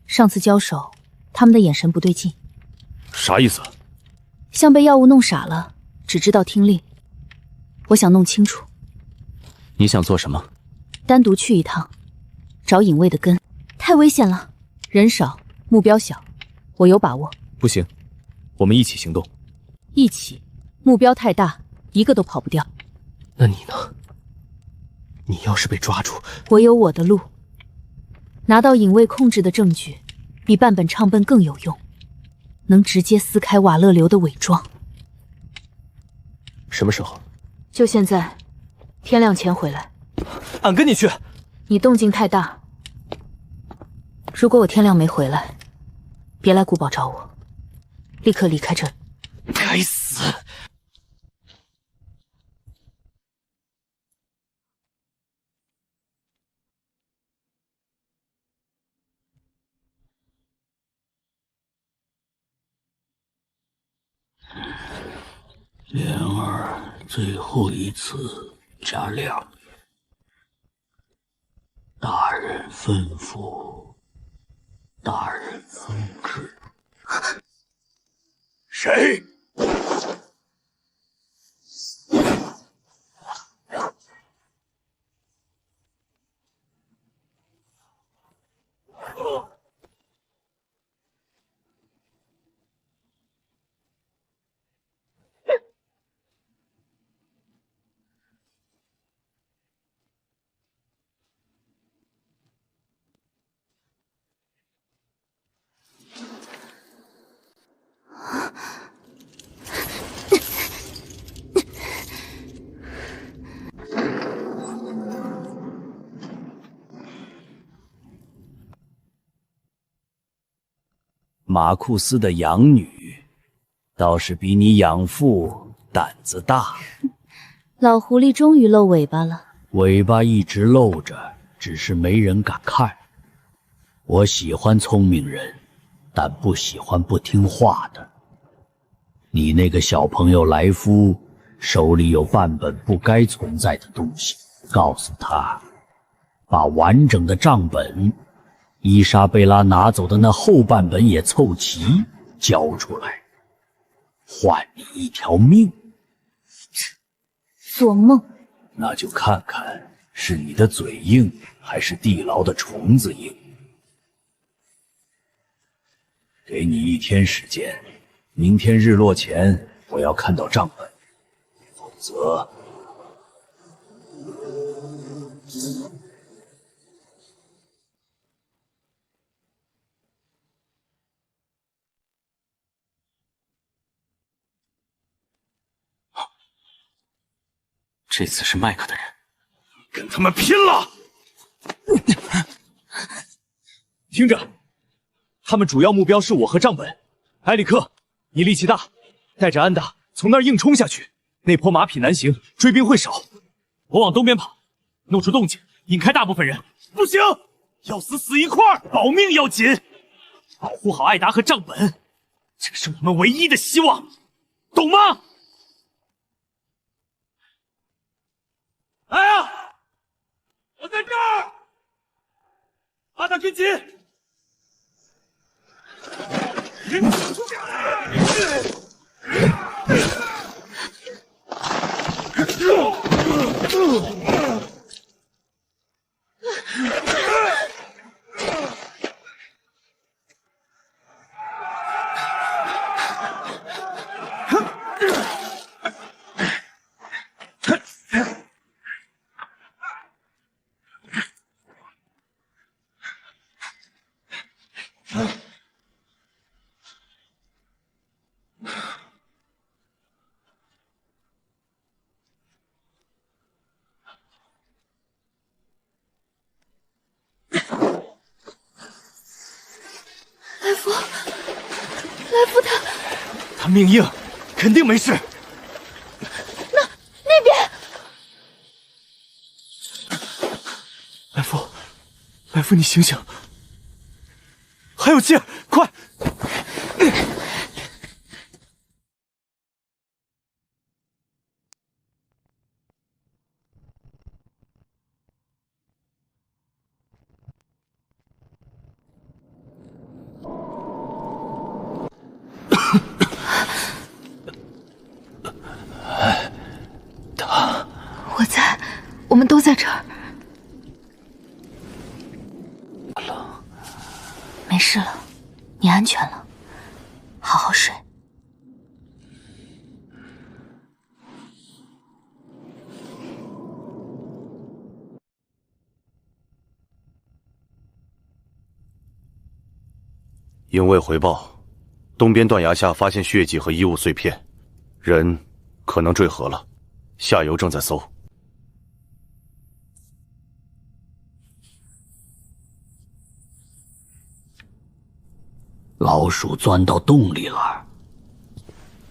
上次交手，他们的眼神不对劲。啥意思？像被药物弄傻了，只知道听令。我想弄清楚。你想做什么？单独去一趟，找影卫的根。太危险了，人少，目标小，我有把握。不行，我们一起行动。一起，目标太大，一个都跑不掉。那你呢？你要是被抓住，我有我的路。拿到影卫控制的证据，比半本唱本更有用，能直接撕开瓦勒流的伪装。什么时候？就现在，天亮前回来。俺跟你去。你动静太大，如果我天亮没回来，别来古堡找我，立刻离开这里。该死！莲儿，最后一次加量。大人吩咐，大人封制。谁？马库斯的养女，倒是比你养父胆子大。老狐狸终于露尾巴了。尾巴一直露着，只是没人敢看。我喜欢聪明人，但不喜欢不听话的。你那个小朋友莱夫手里有半本不该存在的东西，告诉他，把完整的账本，伊莎贝拉拿走的那后半本也凑齐，交出来，换你一条命。做梦！那就看看是你的嘴硬，还是地牢的虫子硬。给你1天时间，明天日落前我要看到账本，否则……这次是麦克的人，跟他们拼了！听着，他们主要目标是我和账本。埃里克，你力气大，带着安达从那儿硬冲下去。那坡马匹难行，追兵会少。我往东边跑，弄出动静，引开大部分人。不行，要死死一块儿，保命要紧。保护好艾达和账本，这是我们唯一的希望，懂吗？来啊！我在这儿，阿达跟紧。莱夫他命硬，肯定没事。那边，莱夫，你醒醒！还有劲儿，快！我在，我们都在这儿。没事了，你安全了，好好睡。因未回报，东边断崖下发现血迹和衣物碎片，人可能坠河了，下游正在搜。老鼠钻到洞里了，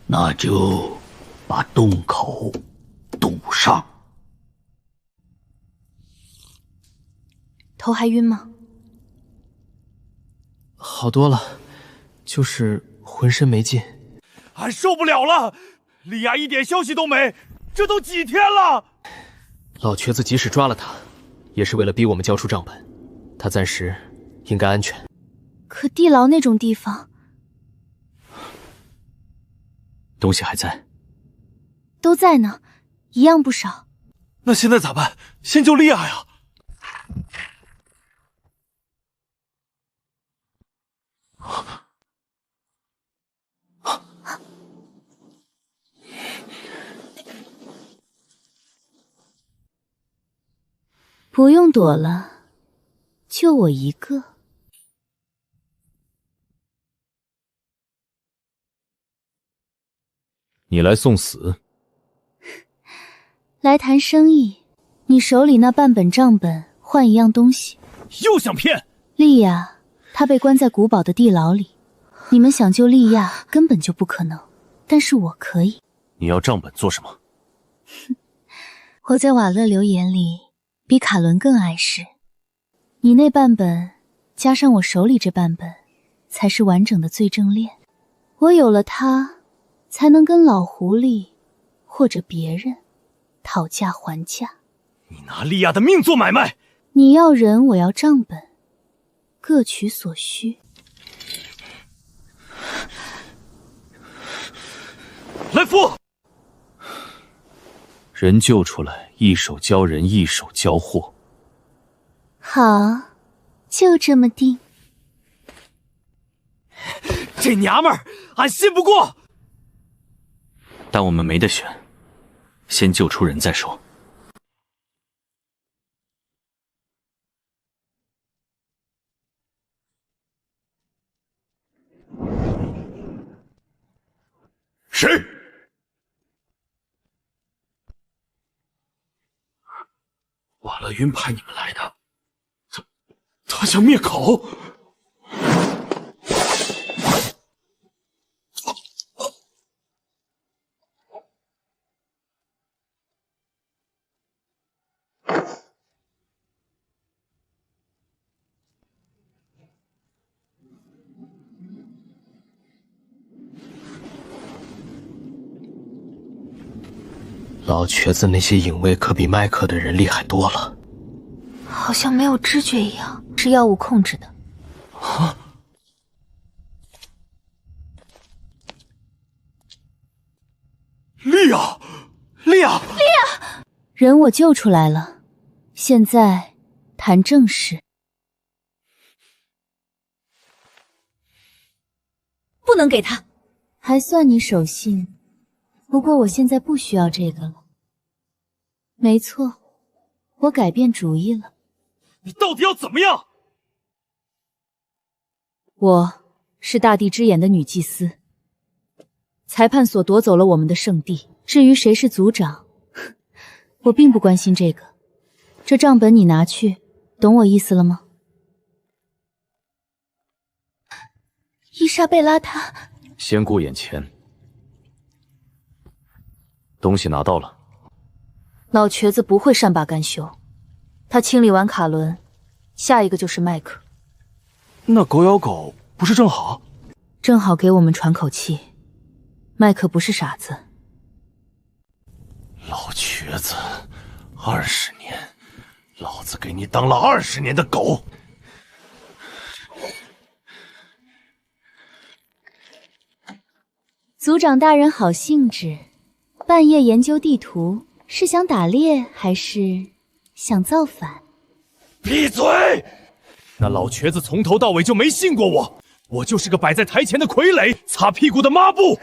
那就把洞口堵上。头还晕吗？好多了，就是浑身没劲。俺受不了了，莉亚一点消息都没，这都几天了。老瘸子即使抓了他，也是为了逼我们交出账本，他暂时应该安全。可地牢那种地方，东西还在，都在呢，一样不少。那现在咋办？先救莉亚呀！不用躲了，就我一个。你来送死？来谈生意，你手里那半本账本换一样东西。又想骗莉亚，她被关在古堡的地牢里，你们想救莉亚根本就不可能，但是我可以。你要账本做什么？我在瓦勒流眼里比卡伦更碍事，你那半本加上我手里这半本，才是完整的罪证链。我有了它，才能跟老狐狸或者别人讨价还价。你拿莉亚的命做买卖？你要人，我要账本，各取所需。来福，人救出来，一手交人，一手交货。好，就这么定。这娘们儿，俺信不过。但我们没得选，先救出人再说。是。瓦勒云派你们来的，他想灭口。老瘸子那些影卫可比麦克的人厉害多了，好像没有知觉一样，是药物控制的。啊！莉亚，莉亚，莉亚！人我救出来了，现在谈正事。不能给他。还算你守信，不过我现在不需要这个了。没错，我改变主意了。你到底要怎么样？我是大地之眼的女祭司，裁判所夺走了我们的圣地。至于谁是族长，我并不关心这个。这账本你拿去，懂我意思了吗？伊莎贝拉她……先顾眼前，东西拿到了。老瘸子不会善罢甘休，他清理完卡伦，下一个就是麦克。那狗咬狗不是正好？正好给我们喘口气。麦克不是傻子。老瘸子，20年，老子给你当了20年的狗。族长大人好兴致，半夜研究地图，是想打猎还是想造反？闭嘴！那老瘸子从头到尾就没信过我，我就是个摆在台前的傀儡，擦屁股的抹布。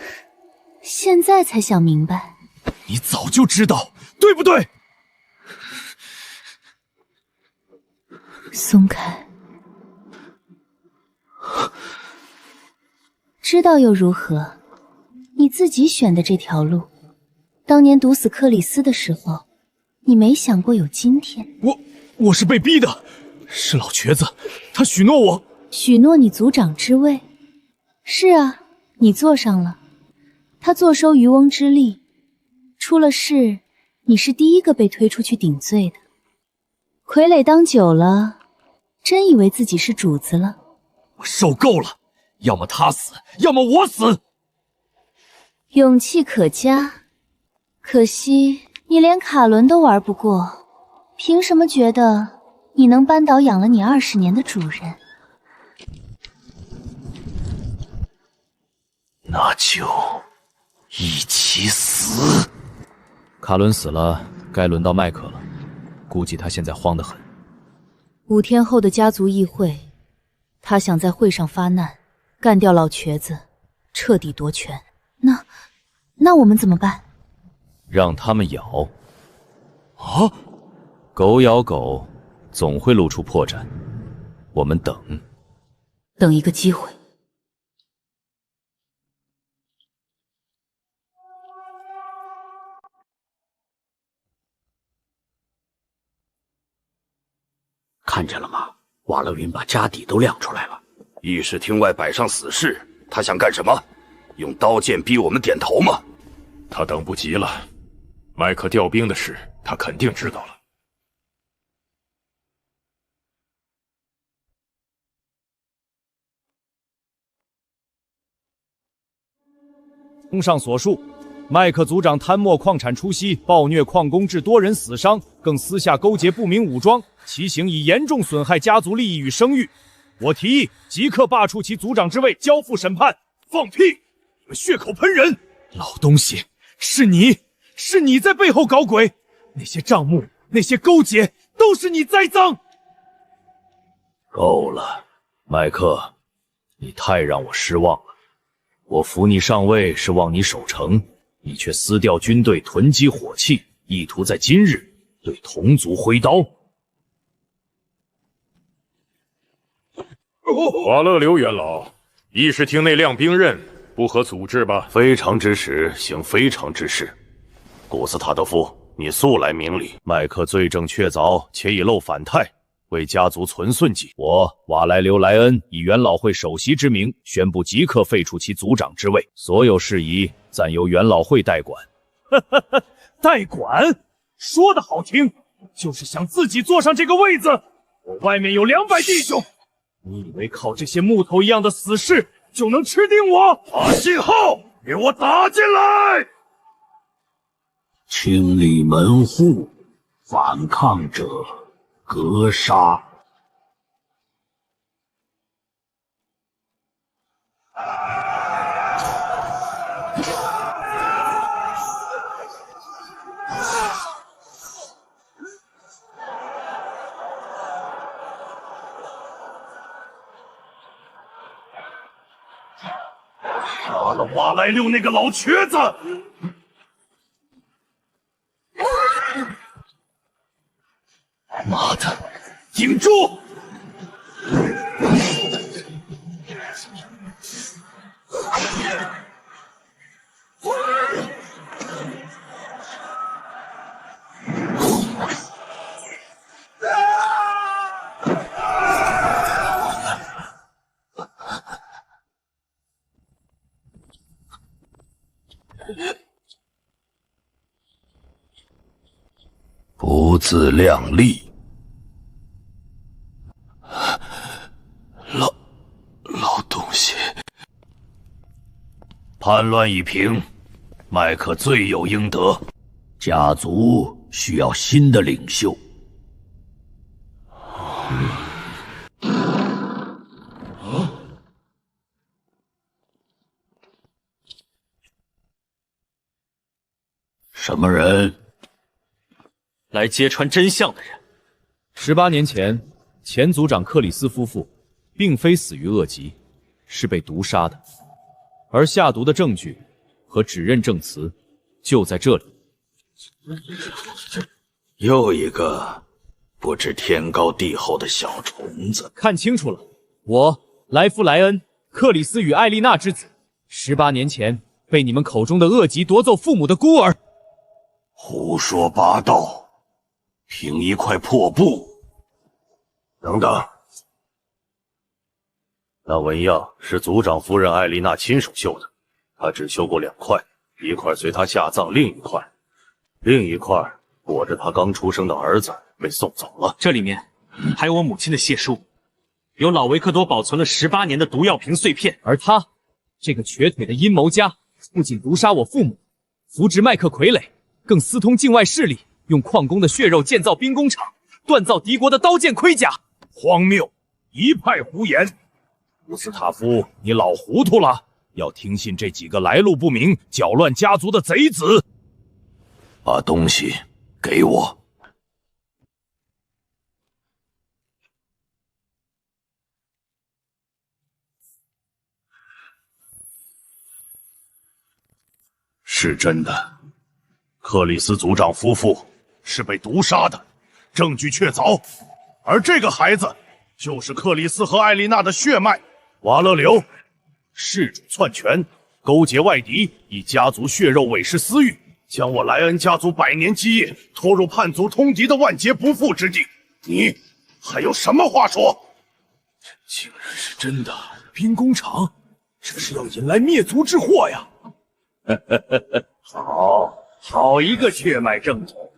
现在才想明白，你早就知道，对不对？松开。知道又如何？你自己选的这条路。当年毒死克里斯的时候，你没想过有今天。我是被逼的，是老瘸子，他许诺我，许诺你族长之位。是啊，你坐上了。他坐收渔翁之利，出了事，你是第一个被推出去顶罪的。傀儡当久了，真以为自己是主子了？我受够了，要么他死，要么我死。勇气可嘉，可惜你连卡伦都玩不过，凭什么觉得你能扳倒养了你20年的主人？那就一起死。卡伦死了，该轮到麦克了。估计他现在慌得很。5天后的家族议会，他想在会上发难，干掉老瘸子，彻底夺权。那我们怎么办？让他们咬。啊！狗咬狗，总会露出破绽。我们等一个机会。看见了吗？瓦勒云把家底都亮出来了。议事厅外摆上死士，他想干什么？用刀剑逼我们点头吗？他等不及了。麦克调兵的事，他肯定知道了。综上所述，麦克族长贪墨矿产出息，暴虐矿工，致多人死伤，更私下勾结不明武装，其行已严重损害家族利益与声誉。我提议即刻罢黜其族长之位，交付审判。放屁！你们血口喷人！老东西，是你在背后搞鬼！那些账目，那些勾结，都是你栽赃！够了，麦克，你太让我失望了。我扶你上位是望你守城，你却撕掉军队，囤积火器，意图在今日对同族挥刀。瓦勒留元老，议事厅内亮兵刃，不合组织吧？非常之时，行非常之事。古斯塔德夫，你速来明理。麦克罪证确凿，且已露反态，为家族存顺计。我瓦莱留莱恩以元老会首席之名，宣布即刻废除其族长之位，所有事宜暂由元老会代管。代管？说的好听，就是想自己坐上这个位子。我外面有200弟兄，你以为靠这些木头一样的死士就能吃定我？把信号给我打进来！清理门户，反抗者格杀。杀了瓦莱六那个老瘸子！妈的，顶住！不自量力。老东西，叛乱已平，麦克罪有应得，家族需要新的领袖。什么人？来揭穿真相的人。18年前，前族长克里斯夫妇并非死于恶疾，是被毒杀的，而下毒的证据和指认证词就在这里。又一个不知天高地厚的小虫子。看清楚了，我莱夫莱恩，克里斯与艾丽娜之子， 18年前被你们口中的恶疾夺走父母的孤儿。胡说八道！凭一块破布！等等，那纹样是族长夫人艾丽娜亲手绣的，她只绣过2块，一块随她下葬，另一块裹着她刚出生的儿子被送走了。这里面还有我母亲的血书，有老维克多保存了18年的毒药瓶碎片，而他这个瘸腿的阴谋家，不仅毒杀我父母，扶植麦克傀儡，更私通境外势力，用矿工的血肉建造兵工厂，锻造敌国的刀剑盔甲。荒谬！一派胡言！乌斯塔夫，你老糊涂了！要听信这几个来路不明、搅乱家族的贼子！把东西给我！是真的，克里斯族长夫妇是被毒杀的，证据确凿。而这个孩子就是克里斯和艾丽娜的血脉。瓦勒留，弑主篡权，勾结外敌，以家族血肉委实私欲，将我莱恩家族100年基业拖入叛族通敌的万劫不复之地。你还有什么话说？竟然是真的！兵工厂，这是要引来灭族之祸呀！好一个血脉正统，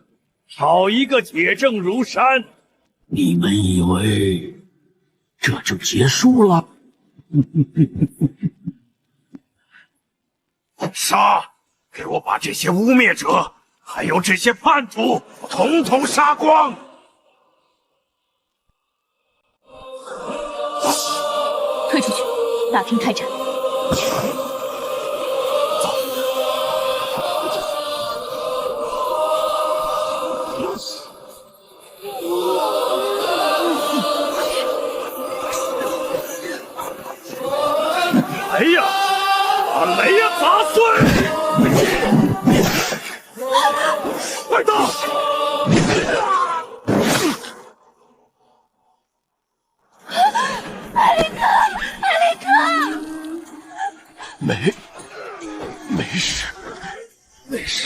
好一个铁证如山。你们以为这就结束了？杀！给我把这些污蔑者，还有这些叛徒，统统杀光！退出去，大厅开战。哎呀，把雷呀砸碎！快到！艾利克，艾利克，没事。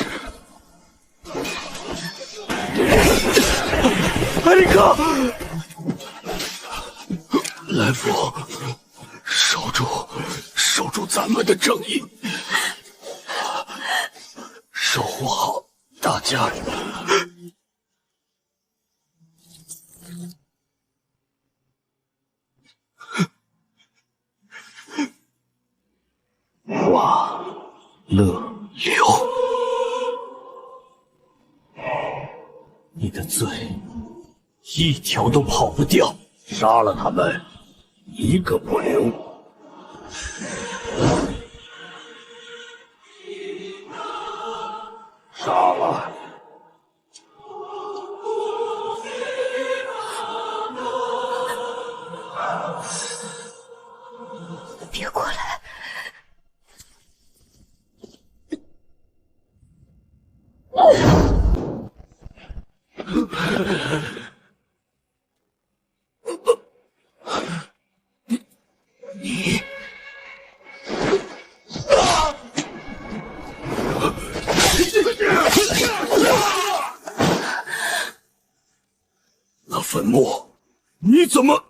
艾利克，来福，守住咱们的正义，守护好大家。瓦勒留，你的罪一条都跑不掉，杀了他们，一个不留。杀了！别过来！你那坟墓，你怎么？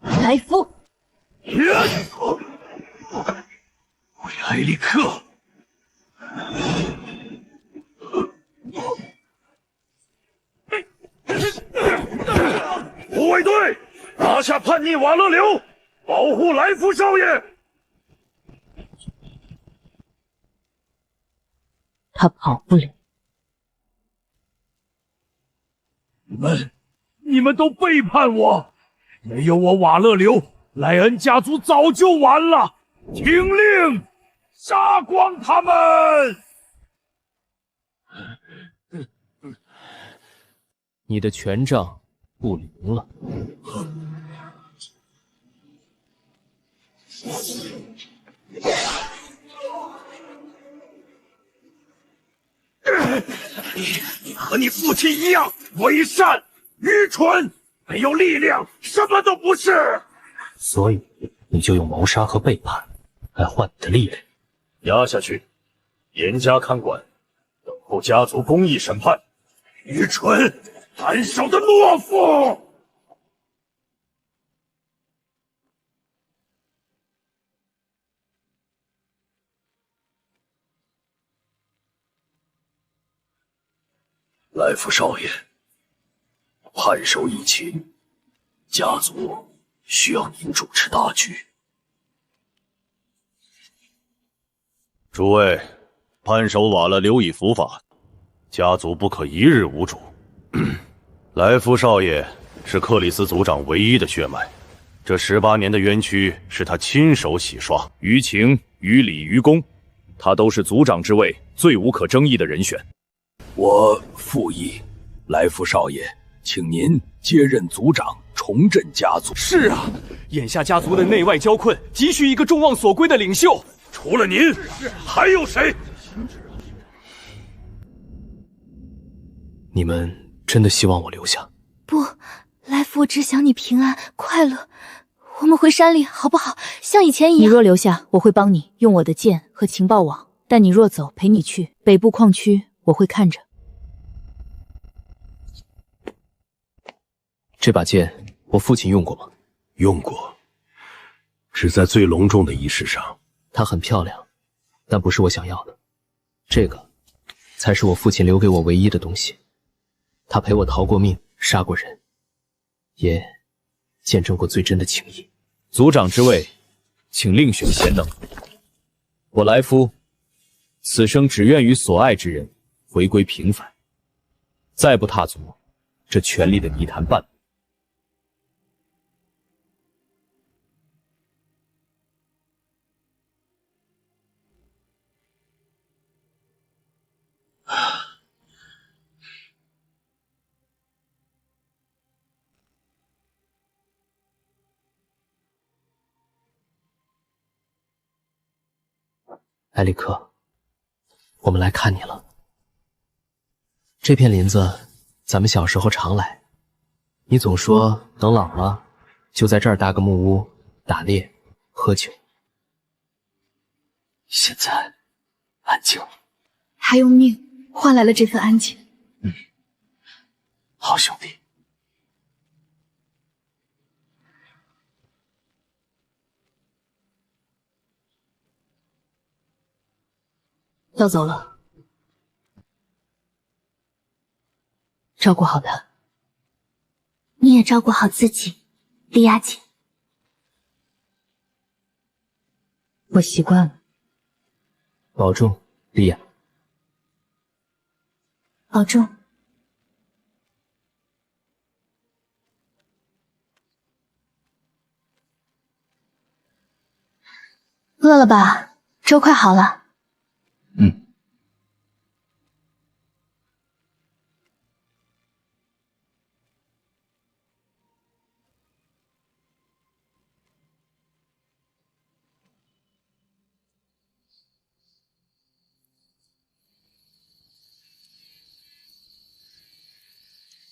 来福，为艾利克。护卫队，拿下叛逆瓦勒留，保护来福少爷。他跑不了。你们都背叛我！没有我瓦勒留，莱恩家族早就完了！听令，杀光他们！你的权杖不灵了。你和你父亲一样伪善、愚蠢，没有力量，什么都不是。所以你就用谋杀和背叛来换你的力量。押下去，严加看管，等候家族公义审判。愚蠢、胆小的懦夫！来福少爷，判守一情，家族需要您主持大局。诸位，判守瓦勒留以伏法，家族不可一日无主。来福少爷是克里斯族长唯一的血脉，这18年的冤屈是他亲手洗刷，于情、于理、于公，他都是族长之位最无可争议的人选。我附议，来福少爷，请您接任族长，重振家族。是啊，眼下家族的内外交困，急需一个众望所归的领袖。除了您，还有谁？你们真的希望我留下？不，来福，我只想你平安快乐。我们回山里好不好？像以前一样。你若留下，我会帮你用我的剑和情报网；但你若走，陪你去北部矿区，我会看着。这把剑我父亲用过吗？用过，只在最隆重的仪式上。它很漂亮，但不是我想要的。这个才是我父亲留给我唯一的东西。他陪我逃过命，杀过人，也见证过最真的情谊。族长之位，请另选贤能。我来福此生只愿与所爱之人回归平凡，再不踏足这权力的泥潭半步。埃里克，我们来看你了。这片林子，咱们小时候常来。你总说等老了，就在这儿搭个木屋，打猎，喝酒。现在，安静了。还用命换来了这份安静。好兄弟。要走了，照顾好他。你也照顾好自己，莉亚姐。我习惯了。保重，莉亚。保重。饿了吧？粥快好了。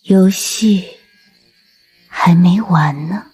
游戏还没完呢。